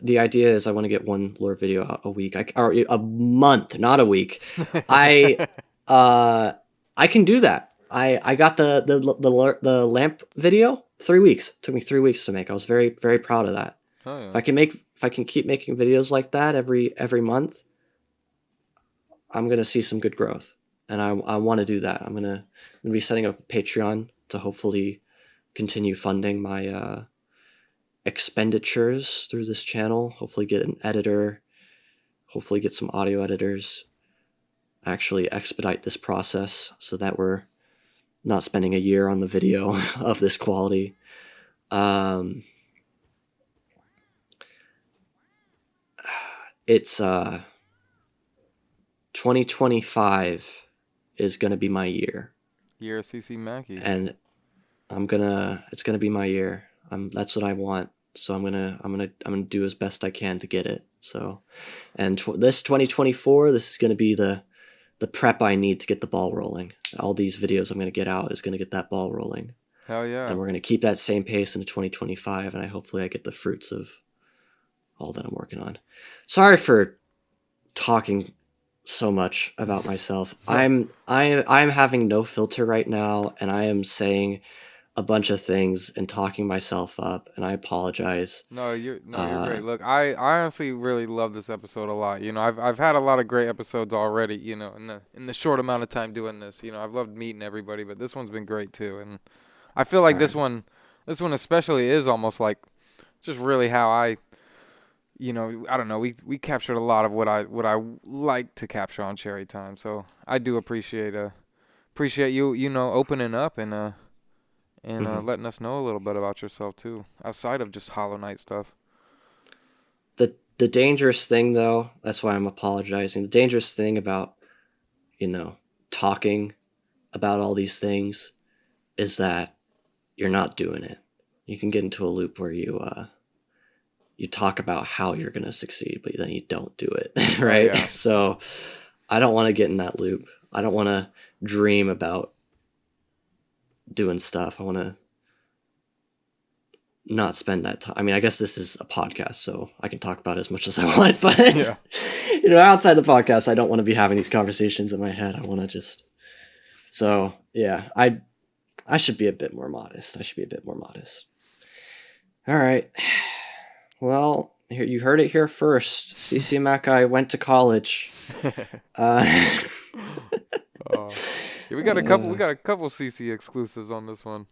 The idea is I want to get 1 lore video out a week, or a month, not a week. I can do that. I got the lamp video 3 weeks. It took me 3 weeks to make. I was very, very proud of that. Oh, yeah. If I can keep making videos like that every month, I'm gonna see some good growth, and I want to do that. I'm gonna be setting up a Patreon to hopefully continue funding my expenditures through this channel. Hopefully get an editor, hopefully get some audio editors, actually expedite this process so that we're not spending a year on the video of this quality. It's 2025 is gonna be my year. Year of CCMACI. And it's gonna be my year. That's what I want. So I'm gonna do as best I can to get it. So, and this 2024, this is gonna be the prep I need to get the ball rolling. All these videos I'm gonna get out is gonna get that ball rolling. Hell yeah. And we're going to keep that same pace into 2025, and hopefully I get the fruits of all that I'm working on. Sorry for talking so much about myself. I'm having no filter right now, and I am saying a bunch of things and talking myself up, and I apologize. You're great. Look, I honestly really love this episode a lot. You know, I've had a lot of great episodes already, you know, in the short amount of time doing this. You know, I've loved meeting everybody, but this one's been great too. And I feel like this one especially is almost like just really how I, you know, I don't know, we captured a lot of what I like to capture on Cherry Time. So I do appreciate you, you know, opening up and letting us know a little bit about yourself too, outside of just Hollow Knight stuff. The dangerous thing, though, that's why I'm apologizing. The dangerous thing about, you know, talking about all these things is that you're not doing it. You can get into a loop where you talk about how you're going to succeed, but then you don't do it, right? Oh, yeah. So I don't want to get in that loop. I don't want to dream about doing stuff. I want to not spend that time. I mean, I guess this is a podcast, so I can talk about it as much as I want, but yeah. You know, outside the podcast, I don't want to be having these conversations in my head. I want to just, so yeah, I should be a bit more modest. All right. Well, here, you heard it here first. CCMACI went to college. Yeah, we got a couple CC exclusives on this one.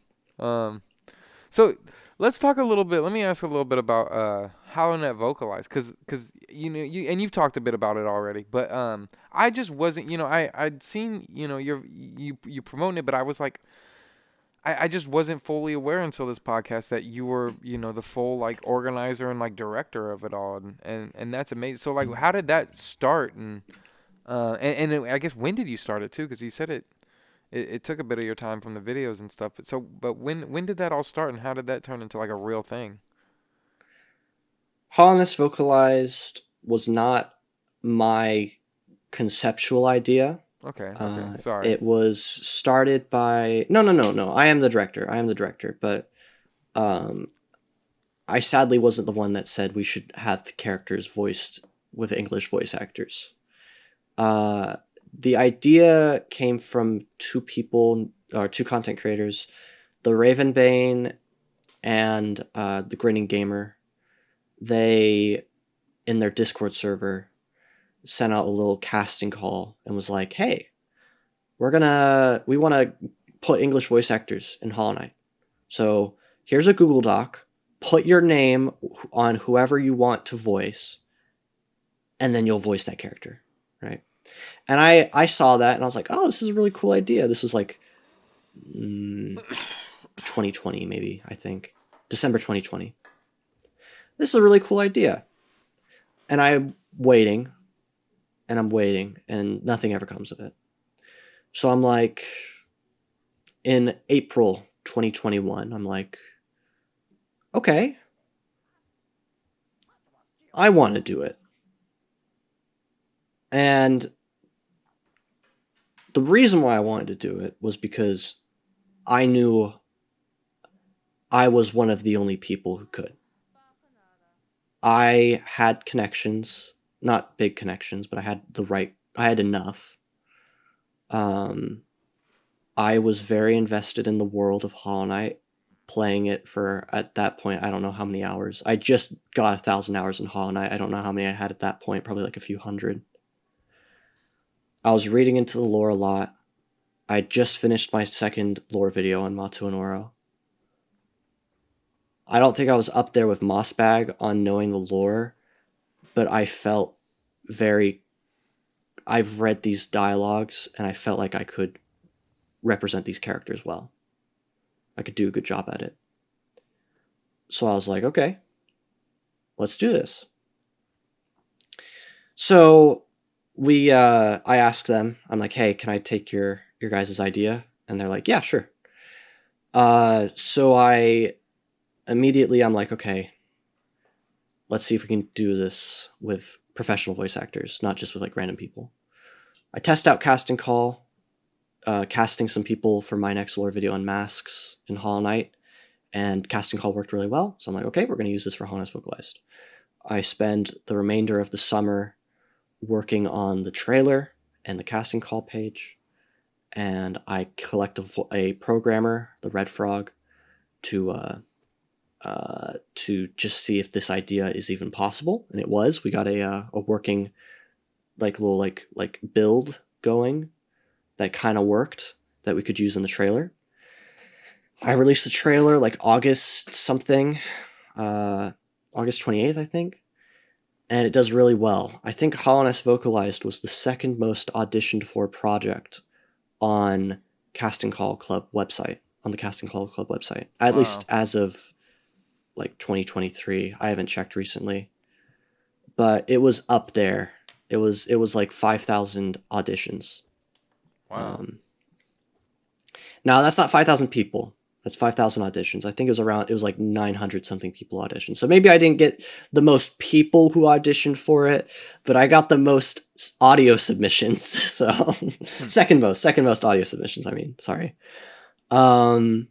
So let's talk a little bit. Let me ask a little bit about Hollow Knight Vocalized, because you know you've talked a bit about it already, but I just wasn't, you know, I'd seen, you know, you promoting it, but I was like, I just wasn't fully aware until this podcast that you were, you know, the full like organizer and like director of it all, and that's amazing. So like, how did that start, and I guess when did you start it too? Because you said it took a bit of your time from the videos and stuff. But when did that all start, and how did that turn into like a real thing? Hollow Knight Vocalized was not my conceptual idea. Okay. Sorry. It was started by no. I am the director, but I sadly wasn't the one that said we should have the characters voiced with English voice actors. The idea came from two content creators, the Ravenbane and the Grinning Gamer. They, in their Discord server, sent out a little casting call and was like, hey, we want to put English voice actors in Hollow Knight. So here's a Google Doc, put your name on whoever you want to voice, and then you'll voice that character, right? And I saw that and I was like, oh, this is a really cool idea. This was like 2020, maybe, I think. December 2020. This is a really cool idea. And I'm waiting, and nothing ever comes of it. So I'm like, in April 2021, I'm like, okay, I want to do it. And the reason why I wanted to do it was because I knew I was one of the only people who could. I had connections, not big connections, but I had enough. I was very invested in the world of Hollow Knight, playing it for, at that point, I don't know how many hours. I just got 1,000 hours in Hollow Knight. I don't know how many I had at that point, probably like a few hundred. I was reading into the lore a lot. I just finished my second lore video on Matu and Oro. I don't think I was up there with Mossbag on knowing the lore, but I felt I've read these dialogues and I felt like I could represent these characters well. I could do a good job at it. So I was like, okay, let's do this. So I asked them, I'm like, hey, can I take your guys' idea? And they're like, yeah, sure. So I'm like, okay, let's see if we can do this with professional voice actors, not just with like random people. I test out casting call. casting some people for my next lore video on masks in Hollow Knight, and casting call worked really well. So I'm like, okay, we're going to use this for Hollow Knight's Vocalized. I spend the remainder of the summer working on the trailer and the casting call page, and I collect a programmer, the Red Frog, to just see if this idea is even possible, and it was. We got a working little build going that kind of worked that we could use in the trailer. I released the trailer like August something, August 28th, I think, and it does really well. I think Hollow Knight's Vocalized was the second most auditioned for project on Casting Call Club website, on the Casting Call Club website, at least as of like 2023. I haven't checked recently, but it was up there. It was like 5,000 auditions. Wow. Now that's not 5,000 people. That's 5,000 auditions. I think it was like 900 something people auditioned. So maybe I didn't get the most people who auditioned for it, but I got the most audio submissions. So second most audio submissions. I mean, sorry. Then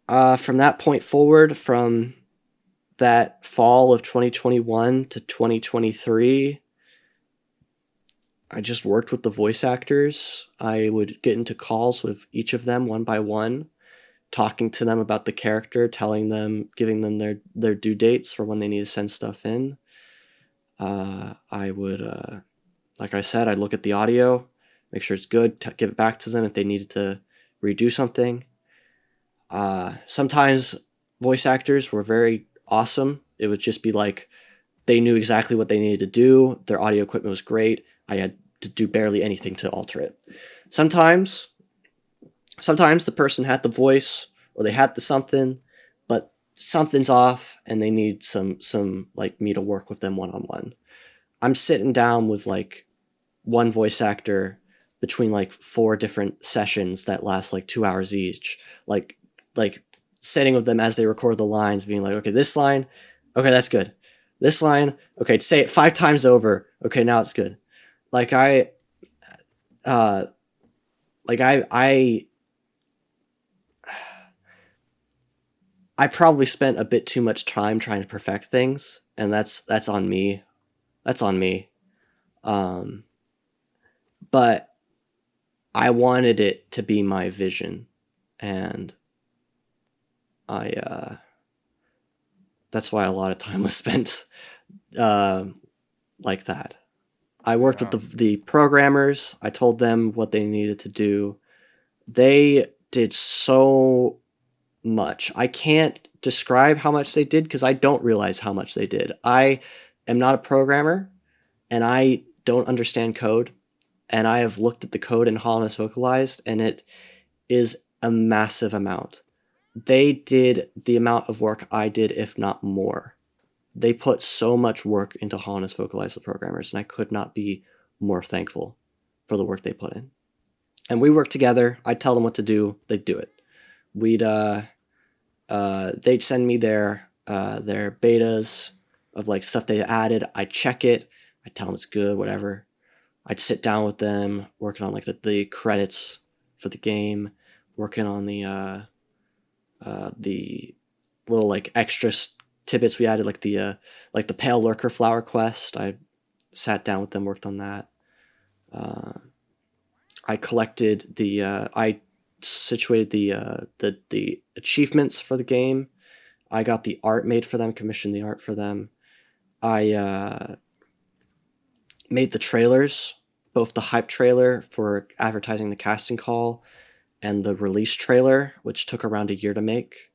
from that point forward, from that fall of 2021 to 2023, I just worked with the voice actors. I would get into calls with each of them one by one, talking to them about the character, telling them, giving them their due dates for when they need to send stuff in. I would, like I said, I'd look at the audio, make sure it's good, give it back to them if they needed to redo something. Sometimes voice actors were very awesome. It would just be like they knew exactly what they needed to do. Their audio equipment was great. I had to do barely anything to alter it. Sometimes the person had the voice or they had the something, but something's off and they need some like me to work with them one-on-one. I'm sitting down with like one voice actor between like 4 different sessions that last like 2 hours each. Like sitting with them as they record the lines, being like, okay, this line, okay, that's good. This line, okay, say it 5 times over. Okay, now it's good. Like I probably spent a bit too much time trying to perfect things, and that's on me. That's on me. But I wanted it to be my vision, and that's why a lot of time was spent like that. I worked with the programmers. I told them what they needed to do. They did so much. I can't describe how much they did because I don't realize how much they did. I am not a programmer, and I don't understand code. And I have looked at the code in Hollow Knight's Vocalized, and it is a massive amount. They did the amount of work I did, if not more. They put so much work into Hollow Knight's Vocalized, the programmers, and I could not be more thankful for the work they put in. And we worked together. I'd tell them what to do. They'd do it. They'd send me their betas of like stuff they added. I'd check it. I'd tell them it's good, whatever. I'd sit down with them, working on like the credits for the game, working on the little like extra tidbits we added, like the Pale Lurker Flower quest. I sat down with them, worked on that. I collected I situated the achievements for the game. I got the art made for them, commissioned the art for them. I made the trailers, both the hype trailer for advertising the casting call and the release trailer, which took around a year to make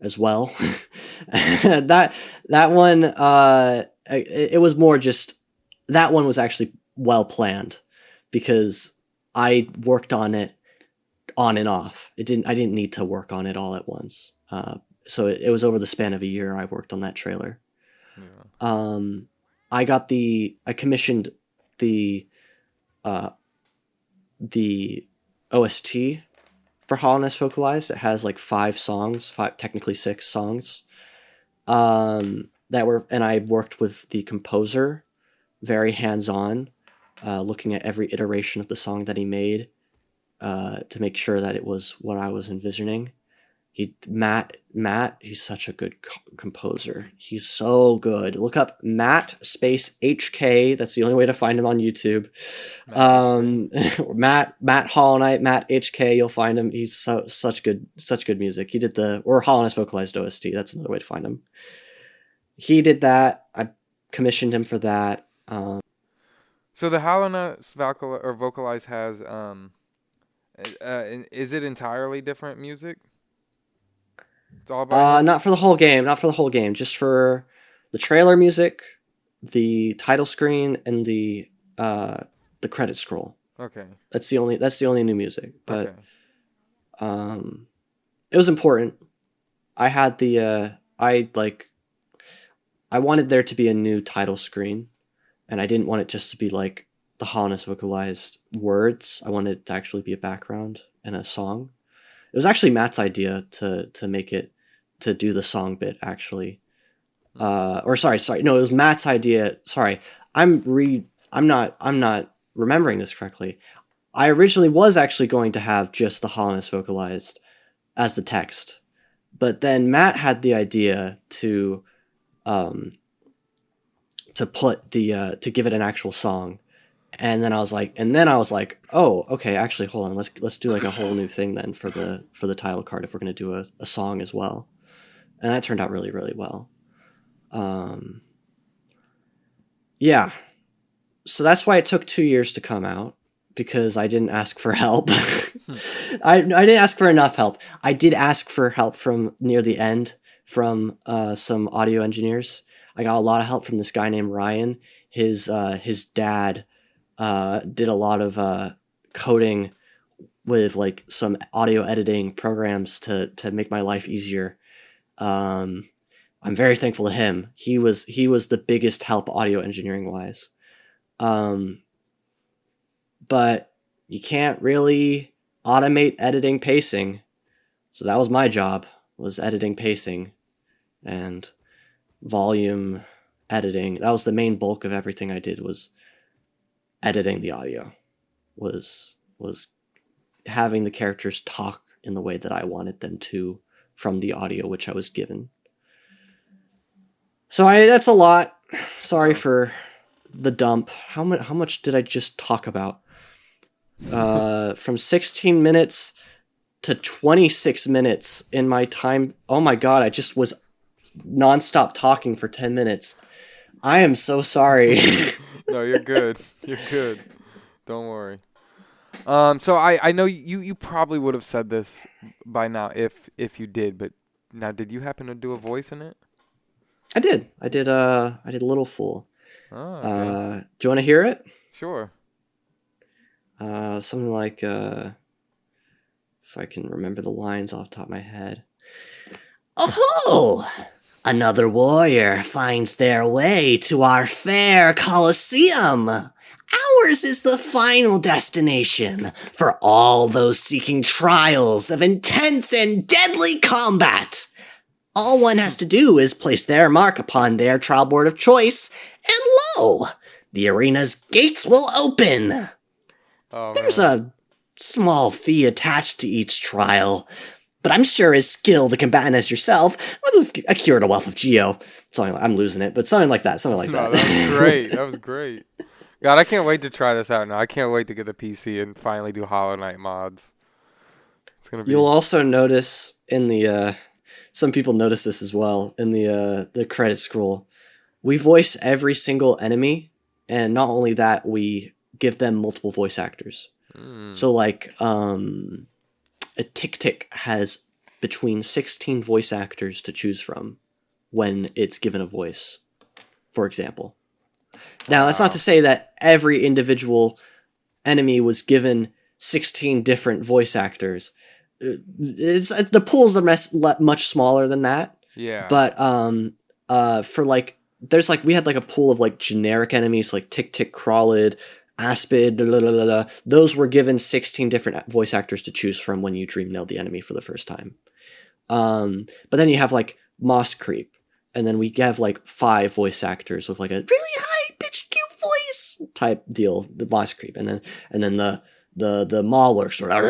as well. that one, it was more just, that one was actually well planned because I worked on it on and off. I didn't need to work on it all at once. So it was over the span of a year I worked on that trailer. Yeah. I commissioned the OST for Hollow Knight's Vocalized. It has like 5 songs, technically 6 songs. And I worked with the composer, very hands-on, looking at every iteration of the song that he made to make sure that it was what I was envisioning. Matt, he's such a good composer. He's so good. Look up Matt space HK. That's the only way to find him on YouTube. Matt Hollow Knight, Matt HK. You'll find him. He's such good music. He did or Hollow Knight's vocalized OST. That's another way to find him. He did that. I commissioned him for that. So the Hollow Knight's vocalized has is it entirely different music? It's all about not for the whole game, just for the trailer music, the title screen, and the credit scroll. Okay. That's the only new music. But okay. It was important. I had I wanted there to be a new title screen, and I didn't want it just to be like the Hollowness vocalized words. I wanted it to actually be a background and a song. It was actually Matt's idea to make it, to do the song bit, actually. Sorry. No, it was Matt's idea. Sorry. I'm not remembering this correctly. I originally was actually going to have just the Hollowness vocalized as the text. But then Matt had the idea to put to give it an actual song. And then I was like, oh, okay, actually, hold on, let's do like a whole new thing then for the title card if we're gonna do a song as well. And that turned out really, really well. Yeah. So that's why it took 2 years to come out, because I didn't ask for help. I didn't ask for enough help. I did ask for help from near the end from some audio engineers. I got a lot of help from this guy named Ryan. His dad did a lot of coding with like some audio editing programs to make my life easier. I'm very thankful to him. He was the biggest help audio engineering wise. But you can't really automate editing pacing. So that was my job, was editing pacing and volume editing. That was the main bulk of everything I did, was editing the audio, was having the characters talk in the way that I wanted them to from the audio which I was given. So that's a lot. Sorry for the dump. How much did I just talk about? From 16 minutes to 26 minutes in my time. Oh my god, I just was nonstop talking for 10 minutes. I am so sorry. No, you're good. You're good. Don't worry. So I know you probably would have said this by now if you did, but now did you happen to do a voice in it? I did a Little Fool. Oh, okay. Do you want to hear it? Sure. Something like if I can remember the lines off the top of my head. Oh, another warrior finds their way to our fair Colosseum. Ours is the final destination for all those seeking trials of intense and deadly combat. All one has to do is place their mark upon their trial board of choice, and lo, the arena's gates will open. Oh, There's a small fee attached to each trial, but I'm sure as skilled a combatant as yourself would have accrued a wealth of geo. Something, I'm losing it, but something like that. No, that was great. That was great. God, I can't wait to try this out now. I can't wait to get the PC and finally do Hollow Knight mods. It's gonna be. You'll also notice in the some people notice this as well in the credit scroll. We voice every single enemy, and not only that, we give them multiple voice actors. So like a Tick has between 16 voice actors to choose from when it's given a voice, for example. Now, that's not to say that every individual enemy was given 16 different voice actors. The pools are much smaller than that. Yeah. But for like, there's like, we had like a pool of like generic enemies like Tick, Crawlid, Aspid, blah, blah, blah, blah. Those were given 16 different voice actors to choose from when you dream nailed the enemy for the first time. But then you have like Moss Creep, and then we have like 5 voice actors with like a really high pitched cute voice. type deal, the voice creep, and then the Mauler sort of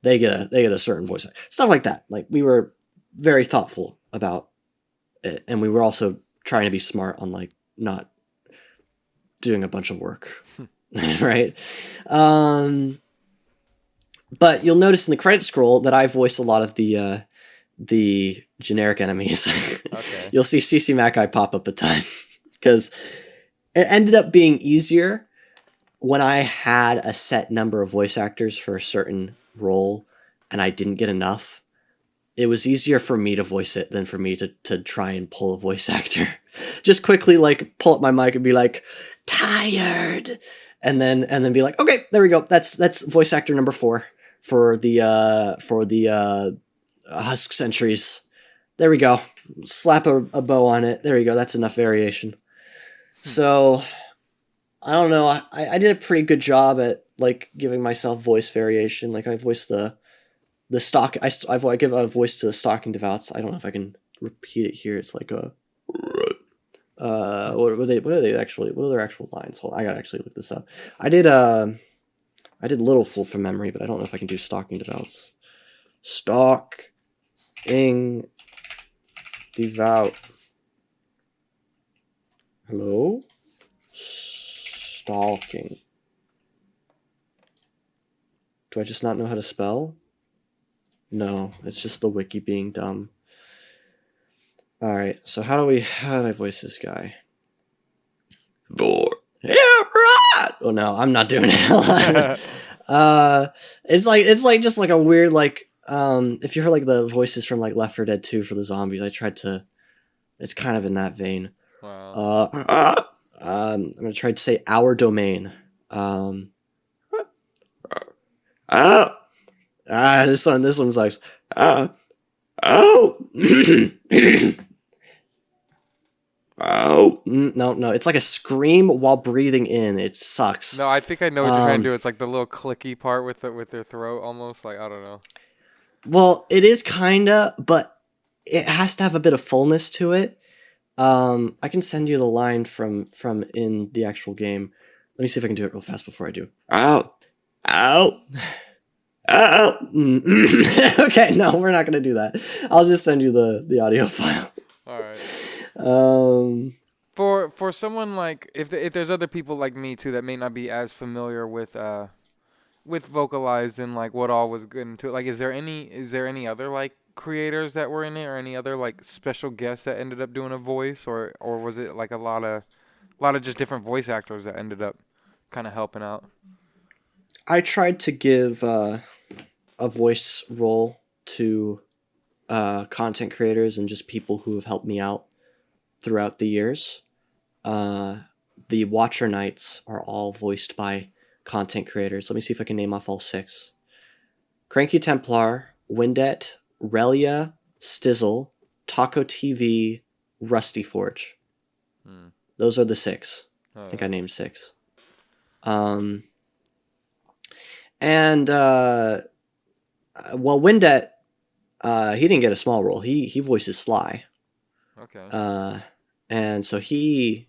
they get a certain voice, stuff like that. Like, we were very thoughtful about it, and we were also trying to be smart on like not doing a bunch of work, right? But you'll notice in the credit scroll that I voiced a lot of the generic enemies. Okay. You'll see CCMACI pop up a ton because it ended up being easier when I had a set number of voice actors for a certain role and I didn't get enough. It was easier for me to voice it than for me to try and pull a voice actor. Just quickly like pull up my mic and be like, tired, and then be like, okay, there we go. That's voice actor number 4 for the Husk Sentries. There we go. Slap a bow on it. There we go. That's enough variation. So I don't know. I did a pretty good job at like giving myself voice variation. Like, I voiced the stock. I give a voice to the Stalking Devout's. I don't know if I can repeat it here. It's like a what are their actual lines? Hold on, I gotta actually look this up. I did Little Fool from memory, but I don't know if I can do Stalking Devout's. Stalking Devout. Hello? Stalking. Do I just not know how to spell? No, it's just the wiki being dumb. Alright, so how do I voice this guy? Oh no, I'm not doing it. It's like just like a weird, like, if you heard like the voices from like Left 4 Dead 2 for the zombies, I tried to, it's kind of in that vein. Wow. I'm gonna try to say our domain. This one sucks. No, it's like a scream while breathing in. It sucks. No, I think I know what you're trying to do. It's like the little clicky part with their throat, almost. Like, I don't know. Well, it is kinda, but it has to have a bit of fullness to it. I can send you the line from in the actual game. Let me see if I can do it real fast before I do. Ow. Okay, no, we're not gonna do that. I'll just send you the audio file. All right. For someone like, if there's other people like me too that may not be as familiar with Vocalized and like what all was good into it, like, is there any other like creators that were in it, or any other like special guests that ended up doing a voice, or was it like a lot of just different voice actors that ended up kind of helping out? I tried to give a voice role to content creators and just people who have helped me out throughout the years. The Watcher Knights are all voiced by content creators. Let me see if I can name off all 6. Cranky Templar, Windet, Relia, Stizzle, Taco TV, Rusty Forge. Those are the 6. I think I named 6. And well, Windet, he didn't get a small role. He voices Sly. Okay. And so he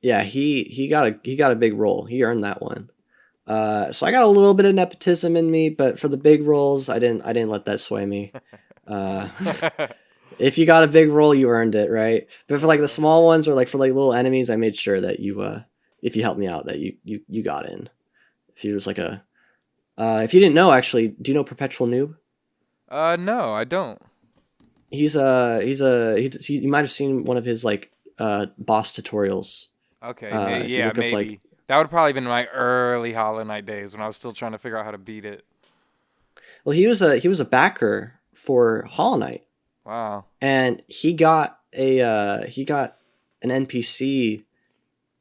got a big role. He earned that one. So I got a little bit of nepotism in me, but for the big roles, I didn't let that sway me. If you got a big role, you earned it, right? But for like the small ones, or like for like little enemies, I made sure that you, if you helped me out, that you got in. If you was like a, if you didn't know, actually, do you know Perpetual Noob? No, I don't. You might have seen one of his like boss tutorials. Okay, maybe. maybe. That would have probably been my early Hollow Knight days when I was still trying to figure out how to beat it. Well, he was a backer for Hollow Knight. Wow. And he got an NPC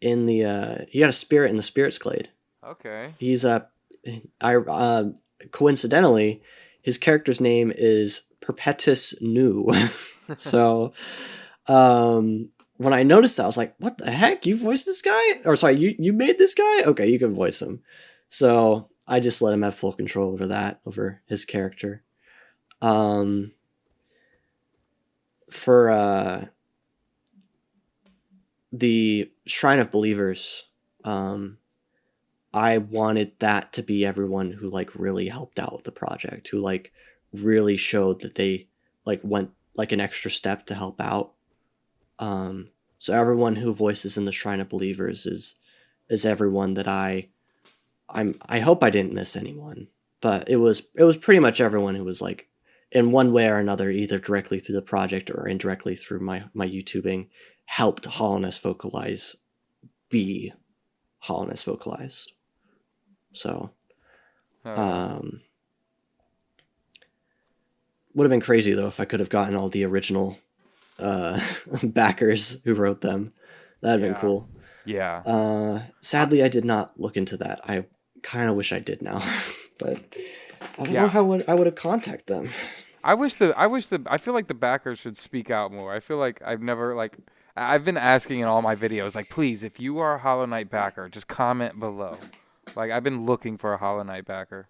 in the he got a spirit in the Spirit's Glade. Okay. He's coincidentally, his character's name is Perpetus Nu. So when I noticed that, I was like, what the heck? You voiced this guy? Or sorry, you made this guy? Okay, you can voice him. So I just let him have full control over his character. For the Shrine of Believers, I wanted that to be everyone who like really helped out with the project, who like really showed that they like went like an extra step to help out. So everyone who voices in the Shrine of Believers is everyone that I hope I didn't miss anyone, but it was pretty much everyone who was like in one way or another, either directly through the project or indirectly through my YouTubing, helped Hollowness Vocalize be Hollowness Vocalized. So, would have been crazy though if I could have gotten all the original backers who wrote them. That'd been cool. Yeah. Sadly, I did not look into that. I kind of wish I did now, but I don't know how I would have contacted them. I feel like the backers should speak out more. I feel like I've been asking in all my videos, like, please, if you are a Hollow Knight backer, just comment below. Like, I've been looking for a Hollow Knight backer.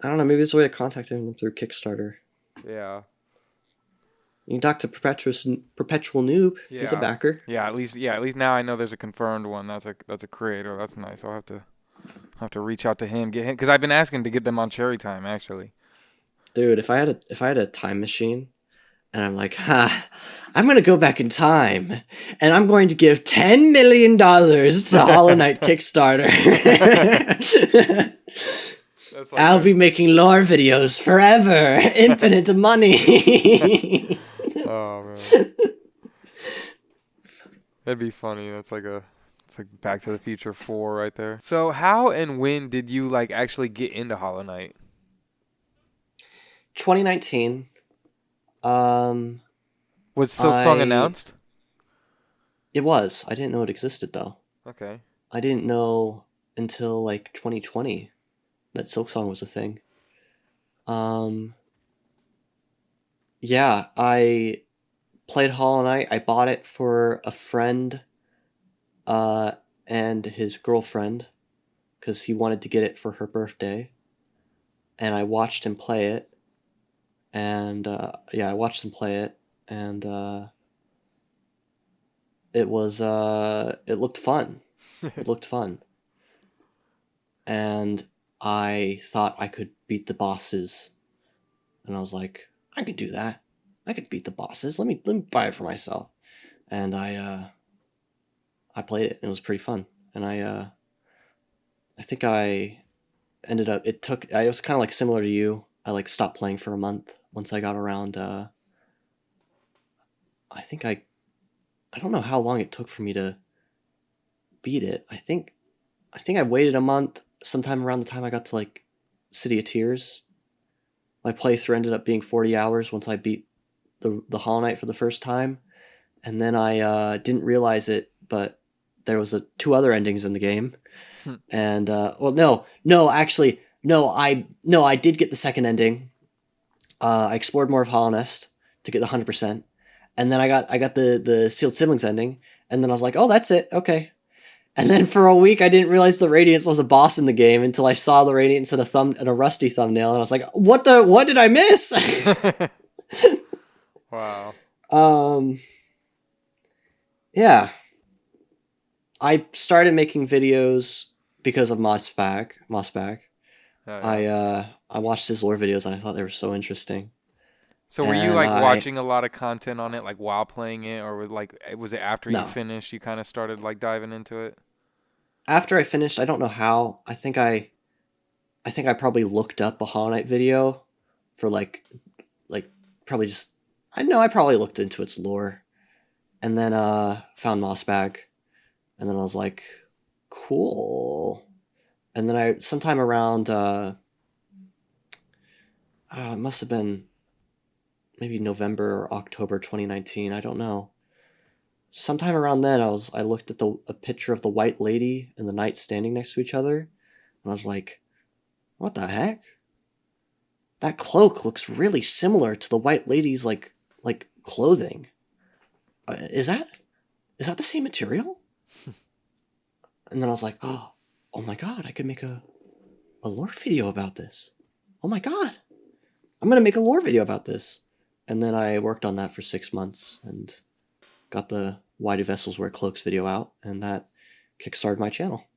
I don't know. Maybe there's a way to contact them through Kickstarter. Yeah. You can talk to Perpetual Noob. Yeah. He's a backer. Yeah, at least now I know there's a confirmed one. That's a creator. That's nice. I'll have to reach out to him, get him, because I've been asking to get them on Cherry Time actually. Dude, if I had a time machine, and I'm like, I'm gonna go back in time, and I'm going to give $10 million to Hollow Knight Kickstarter. Like I'll be making lore videos forever, infinite money. Oh man, that'd be funny. It's like Back to the Future 4 right there. So how and when did you like actually get into Hollow Knight? 2019. Was Silksong announced? It was. I didn't know it existed though. Okay. I didn't know until like 2020 that Silksong was a thing. Yeah, I played Hollow Knight. I bought it for a friend and his girlfriend because he wanted to get it for her birthday. And I watched him play it. And I watched him play it, and it looked fun. It looked fun. And I thought I could beat the bosses. And I was like, I could do that. I could beat the bosses. Let me buy it for myself. And I played it. And it was pretty fun. And I think I ended up. It was kind of like similar to you. I like stopped playing for a month once I got around. I don't know how long it took for me to beat it. I think I waited a month. Sometime around the time I got to like City of Tears, my playthrough ended up being 40 hours once I beat the Hollow Knight for the first time, and then I didn't realize it, but there was 2 other endings in the game, and actually, I did get the second ending. I explored more of Hollownest to get the 100%, and then I got the Sealed Siblings ending, and then I was like, oh, that's it, okay. And then for a week, I didn't realize the Radiance was a boss in the game until I saw the Radiance in a Rusty thumbnail, and I was like, what did I miss? Wow. Yeah. I started making videos because of Mossback. Oh, yeah. I watched his lore videos and I thought they were so interesting. So were you like watching a lot of content on it, like while playing it, or was it after you finished you kind of started like diving into it? After I finished, I don't know how. I think I probably looked up a Hollow Knight video for like probably just I probably looked into its lore, and then found Mossback, and then I was like, cool. And then I sometime around it must have been maybe November or October 2019, I don't know. Sometime around then I looked at a picture of the White Lady and the Knight standing next to each other, and I was like, what the heck? That cloak looks really similar to the White Lady's like clothing. Is that the same material? And then I was like, oh my god, I could make a lore video about this. Oh my god, I'm gonna make a lore video about this. And then I worked on that for 6 months, and got the Why Do Vessels Wear Cloaks video out, and that kickstarted my channel.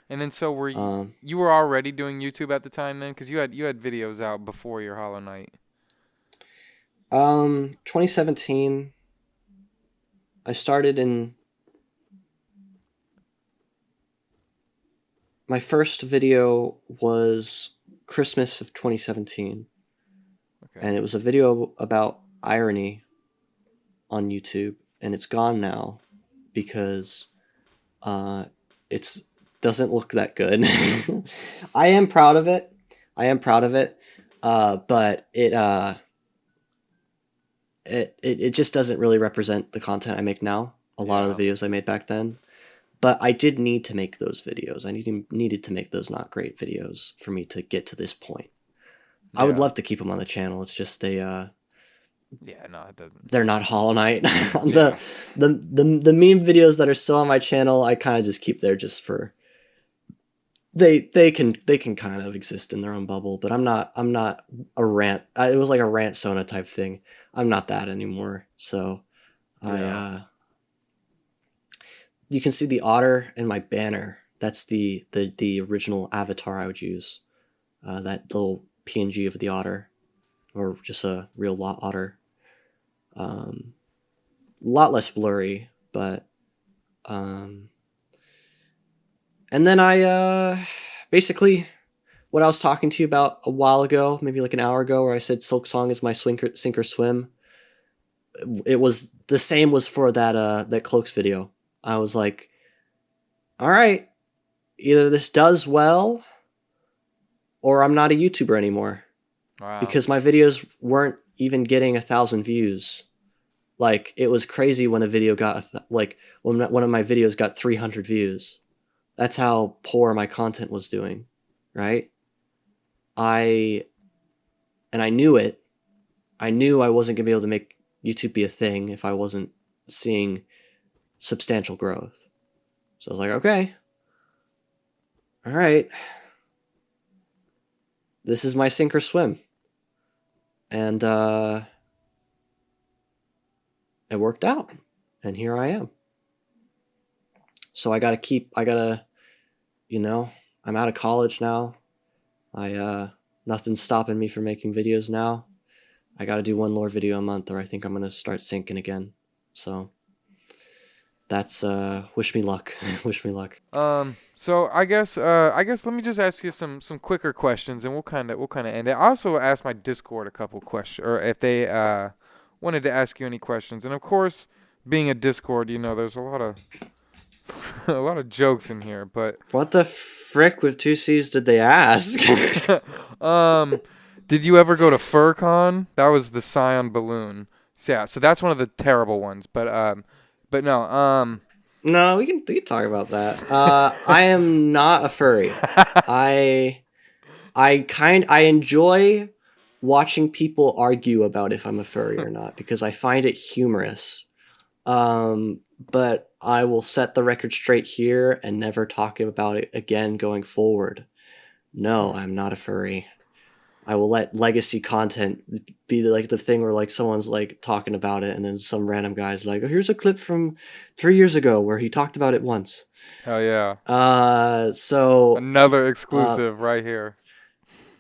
And then so were you were already doing YouTube at the time then? Because you had videos out before your Hollow Knight. 2017. I started in... My first video was Christmas of 2017. Okay. And it was a video about irony on YouTube, and it's gone now because it's doesn't look that good. I am proud of it. But it just doesn't really represent the content I make now. A lot of the videos I made back then. But I did need to make those videos. I needed to make those not great videos for me to get to this point. Yeah. I would love to keep them on the channel. It's just it doesn't. They're not Hollow Knight. The meme videos that are still on my channel, I kind of just keep there just for... They can kind of exist in their own bubble, but I'm not a rant. It was like a rant Sona type thing. I'm not that anymore. So you can see the otter in my banner. That's the original avatar I would use. That little PNG of the otter, or just a real otter. Lot less blurry, but and then I basically what I was talking to you about a while ago, maybe like an hour ago, where I said Silksong is my sink or swim. It was the same was for that Cloaks video. I was like, all right, either this does well or I'm not a YouTuber anymore. Wow. Because my videos weren't even getting 1,000 views. Like, it was crazy when a video got when one of my videos got 300 views. That's how poor my content was doing, right? I knew it. I knew I wasn't going to be able to make YouTube be a thing if I wasn't seeing substantial growth. So I was like, okay. All right. This is my sink or swim. And it worked out. And here I am. So I'm out of college now. Nothing's stopping me from making videos now. I gotta do one more video a month, or I think I'm gonna start sinking again. So that's wish me luck. Wish me luck. So I guess let me just ask you some quicker questions, and we'll kind of end it. I also asked my Discord a couple questions, or if they wanted to ask you any questions. And of course, being a Discord, there's a lot of a lot of jokes in here, but what the frick with 2 C's did they ask? Did you ever go to FurCon? That was the Scion balloon. So, yeah, so that's one of the terrible ones. But no. No, we can talk about that. I am not a furry. I enjoy watching people argue about if I'm a furry or not because I find it humorous. But I will set the record straight here and never talk about it again going forward. No, I'm not a furry. I will let legacy content be like the thing where like someone's like talking about it and then some random guy's like, oh, here's a clip from 3 years ago where he talked about it once. Hell yeah. So another exclusive right here.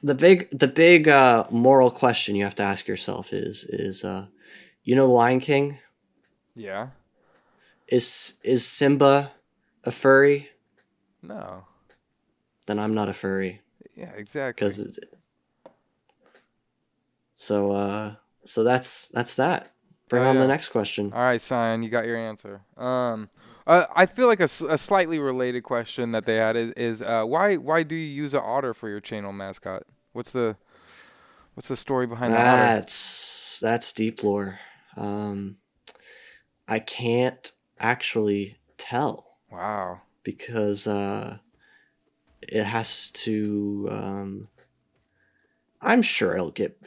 The big moral question you have to ask yourself is Lion King? Yeah. Is Simba a furry? No. Then I'm not a furry. Yeah, exactly. So that's that. Bring on the next question. All right, Cyan, you got your answer. I feel like a slightly related question that they had is why do you use an otter for your channel mascot? What's the story behind the otter? That's deep lore. I can't actually tell. Wow. Because it has to. I'm sure it'll get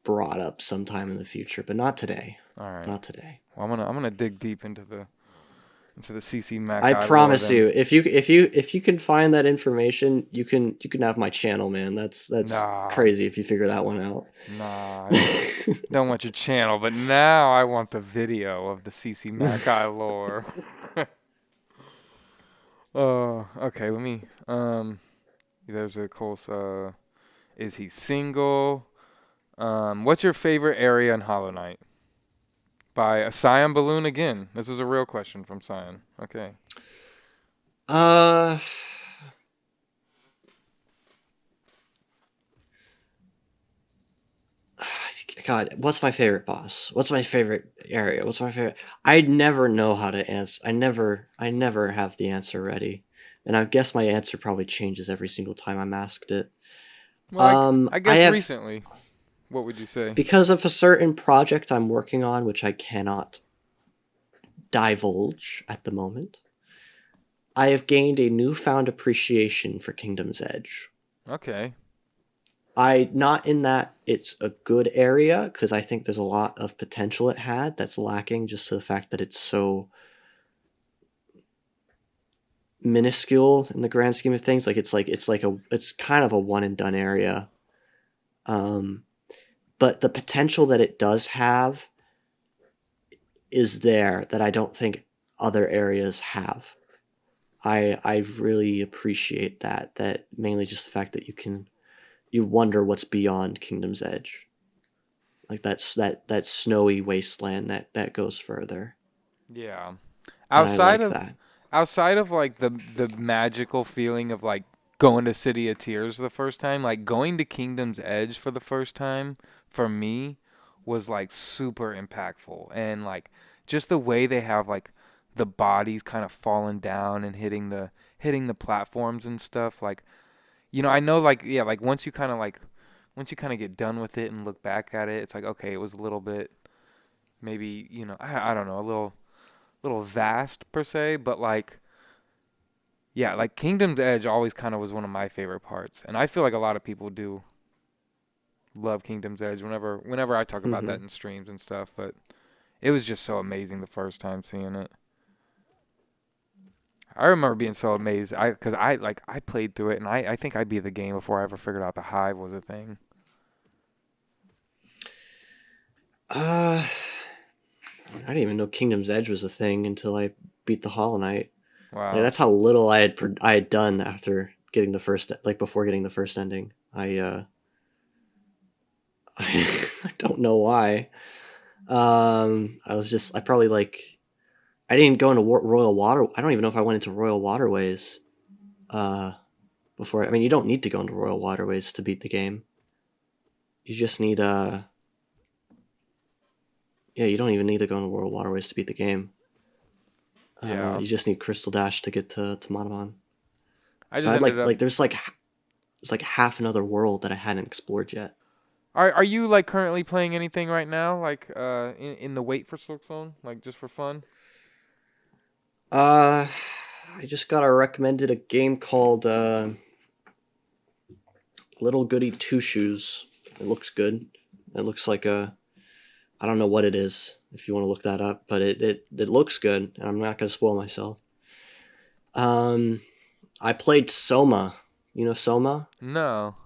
brought up sometime in the future, but not today. All right. Not today. Well, I'm gonna dig deep into into the CCMACI I lore, promise then- you, if you can find that information, you can have my channel, man. That's Nah. crazy if you figure that one out. Nah, I don't want your channel, but now I want the video of the CCMACI lore. Oh, okay. Let me. There's a close. Is he single? What's your favorite area in Hollow Knight? By Cyan Balloon again. This is a real question from Cyan. Okay. God, what's my favorite boss? What's my favorite area? What's my favorite? I never know how to answer. I never have the answer ready, and I guess my answer probably changes every single time I'm asked it. Well, I guess have, recently. What would you say? Because of a certain project I'm working on, which I cannot divulge at the moment, I have gained a newfound appreciation for Kingdom's Edge. Okay. Not in that it's a good area, because I think there's a lot of potential it had that's lacking, just to the fact that it's so minuscule in the grand scheme of things. It's kind of a one and done area. But the potential that it does have is there that I don't think other areas have. I really appreciate that mainly just the fact that you wonder what's beyond Kingdom's Edge. Like that snowy wasteland that goes further. Yeah. And I like Outside of like the magical feeling of like going to City of Tears the first time, like going to Kingdom's Edge for the first time for me was like super impactful, and like just the way they have like the bodies kind of falling down and hitting the platforms and stuff. Like, you know, I know like yeah, like once you kind of get done with it and look back at it, it's like okay, it was a little bit maybe, you know, I don't know, a little vast per se, but like yeah, like Kingdom's Edge always kind of was one of my favorite parts, and I feel like a lot of people do love Kingdom's Edge whenever I talk about that in streams and stuff, but it was just so amazing the first time seeing it. I remember being so amazed because I played through it, and I think I beat the game before I ever figured out the hive was a thing. I didn't even know Kingdom's Edge was a thing until I beat the Hollow Knight. Wow. Like, that's how little I had done after getting the first, like before getting the first ending. I don't know why. I probably like, I didn't go into Royal Water. I don't even know if I went into Royal Waterways. Before, I mean, you don't need to go into Royal Waterways to beat the game. You just need you don't even need to go into Royal Waterways to beat the game. Yeah. You just need Crystal Dash to get to Monomon. I just So ended up. there's like half another world that I hadn't explored yet. Are you like currently playing anything right now, like in the wait for Silksong, like just for fun? I just got recommended a game called Little Goody Two Shoes. It looks good. It looks like I don't know what it is, if you want to look that up, but it looks good, and I'm not going to spoil myself. I played Soma. You know Soma? No.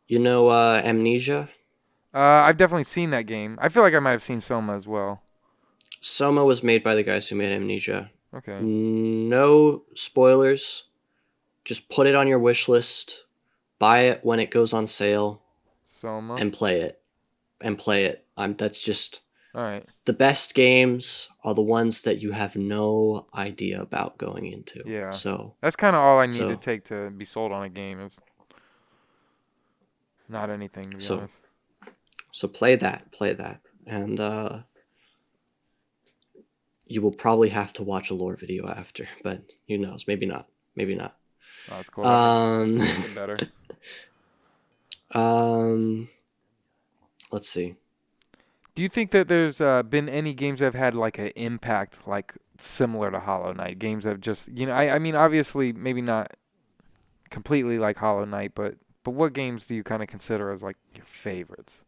You know Amnesia? I've definitely seen that game. I feel like I might have seen Soma as well. Soma was made by the guys who made Amnesia. Okay. No spoilers. Just put it on your wish list. Buy it when it goes on sale. Soma. And play it. That's just... All right. The best games are the ones that you have no idea about going into. Yeah. So that's kind of all I need to take to be sold on a game is not anything, to be honest. So play that. And you will probably have to watch a lore video after, but who knows? Maybe not. Oh, that's cool. Get better. Let's see. Do you think that there's been any games that have had like an impact like similar to Hollow Knight? Games that have just, you know, I mean, obviously maybe not completely like Hollow Knight, but what games do you kind of consider as like your favorites?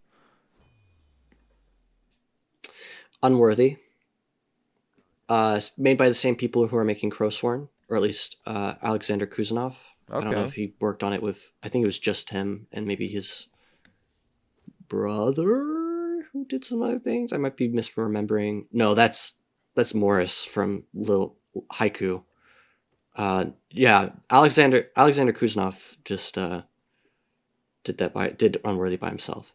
Unworthy. Made by the same people who are making Crowsworn, or at least Alexander Kuzanov. I don't know Okay. if he worked on it with. I think it was just him and maybe his brother who did some other things. I might be misremembering. No, that's Morris from Little Haiku. Yeah, Alexander Kuzanov just did Unworthy by himself.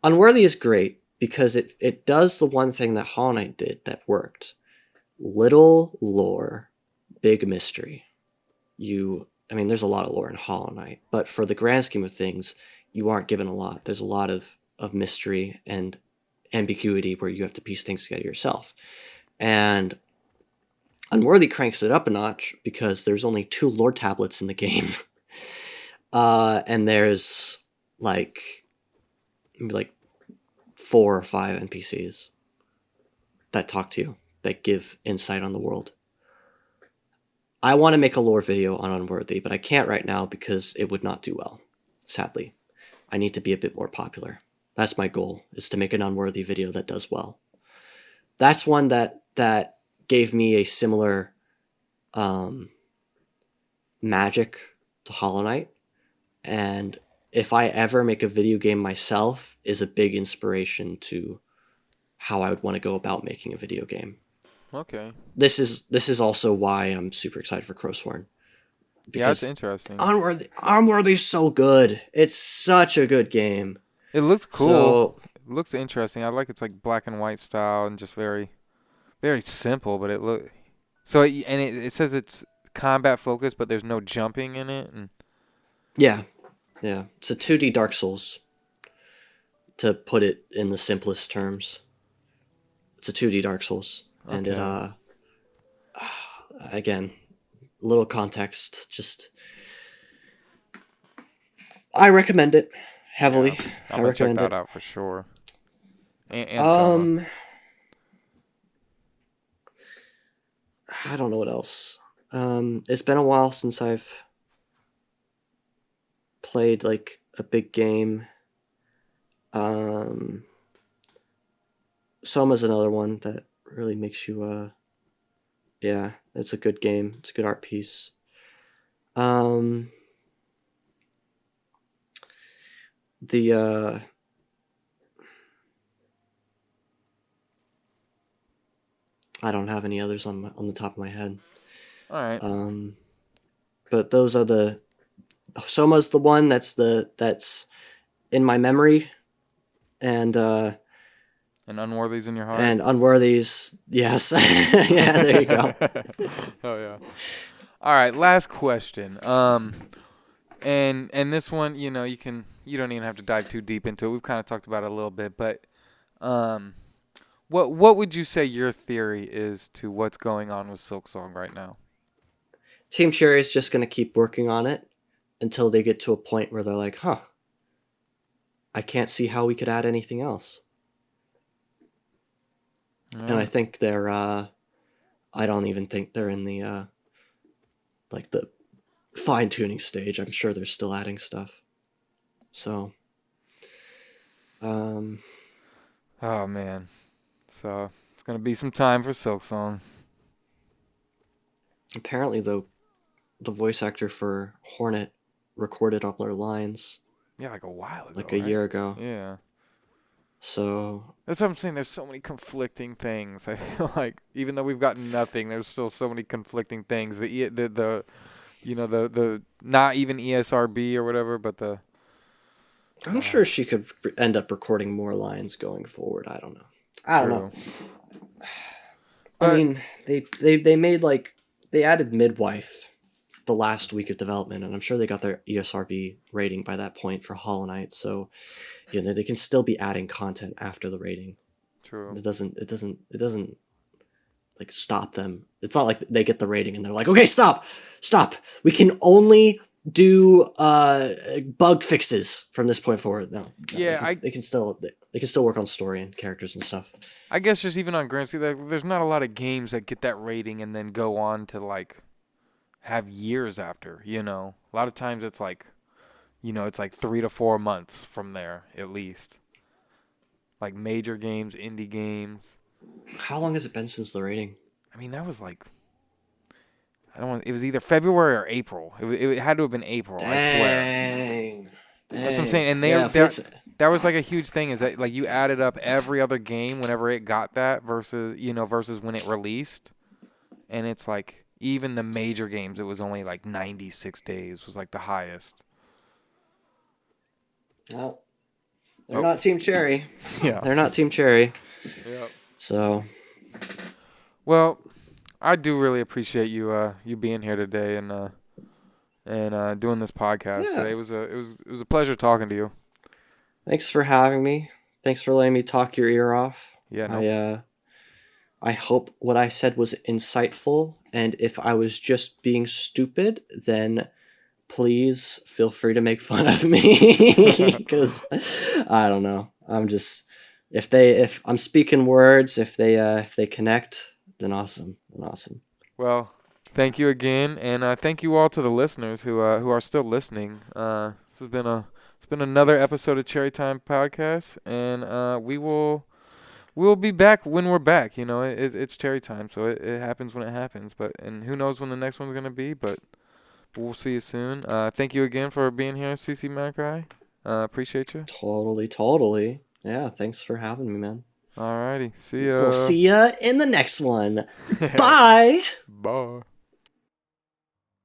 Unworthy is great because it does the one thing that Hollow Knight did that worked. Little lore, big mystery. I mean, there's a lot of lore in Hollow Knight, but for the grand scheme of things, you aren't given a lot. There's a lot of mystery and ambiguity where you have to piece things together yourself. And Unworthy cranks it up a notch because there's only 2 lore tablets in the game. And there's maybe 4 or 5 NPCs that talk to you, that give insight on the world. I want to make a lore video on Unworthy, but I can't right now because it would not do well, sadly. I need to be a bit more popular. That's my goal, is to make an Unworthy video that does well. That's one that gave me a similar magic to Hollow Knight, and if I ever make a video game myself, is a big inspiration to how I would want to go about making a video game. Okay. This is also why I'm super excited for Crowsworn. Yeah, it's interesting. Unworthy's so good. It's such a good game. It looks cool. So, It looks interesting. I like it's like black and white style and just very, very simple. But it says it's combat focused, but there's no jumping in it. And yeah, it's a 2D Dark Souls. To put it in the simplest terms, it's a 2D Dark Souls, and okay. it again, little context. Just I recommend it heavily. Yeah, I I'm gonna check recommend that it. out for sure. And Soma. I don't know what else. It's been a while since I've played like a big game. Soma's another one that really makes you yeah, it's a good game. It's a good art piece. The I don't have any others on the top of my head. All right. But those are the Soma's the one that's in my memory, and Unworthy's in your heart. and Unworthy's, yes. Yeah, there you go. Oh yeah. All right, last question. And this one, you don't even have to dive too deep into it. We've kind of talked about it a little bit, but what would you say your theory is to what's going on with Silksong right now? Team Cherry is just going to keep working on it until they get to a point where they're like, I can't see how we could add anything else. And I think they're, I don't even think they're in the, the fine-tuning stage. I'm sure they're still adding stuff. So, oh man. So, it's going to be some time for Silksong. apparently, though, the voice actor for Hornet recorded all their lines Yeah, like a while ago. like a year ago. Yeah. So That's what I'm saying. There's so many conflicting things. I feel like even though we've gotten nothing, there's still so many conflicting things. The not even ESRB or whatever, but I'm sure she could end up recording more lines going forward. I don't know. I don't know. I mean, they made they added Midwife the last week of development, and I'm sure they got their ESRB rating by that point for Hollow Knight. So, they can still be adding content after the rating. True. It doesn't like stop them. It's not like they get the rating and they're like, okay, stop. We can only do bug fixes from this point forward. No. Yeah, they can still work on story and characters and stuff. I guess just even on Grand Scheme, there's not a lot of games that get that rating and then go on to have years after. A lot of times it's it's 3 to 4 months from there at least. Like major games, indie games. How long has it been since the rating? I mean, that was like, I don't want. It was either February or April. It had to have been April. I swear. Dang. That's what I'm saying. And Yeah, if it's- that was like a huge thing. Is that like you added up every other game whenever it got that versus versus when it released, and it's like even the major games, it was only like 96 days was like the highest. well, they're not Team Cherry. Yeah. They're not Team Cherry. Yep. So, Well, I do really appreciate you you being here today and doing this podcast Yeah. today. It was a pleasure talking to you. thanks for having me. Thanks for letting me talk your ear off. Yeah, no. I hope what I said was insightful, and if I was just being stupid, then please feel free to make fun of me, because I don't know. I'm just if I'm speaking words, if they connect, then awesome, Well, thank you again, and thank you all to the listeners who are still listening. This has been another episode of Cherry Time Podcast, and we'll be back when we're back. It's Cherry Time, so it happens when it happens. And who knows when the next one's gonna be, but we'll see you soon. Thank you again for being here, CCMACI. Appreciate you. Totally. Yeah, thanks for having me, man. Alrighty, see ya. We'll see ya in the next one. Bye. Bye.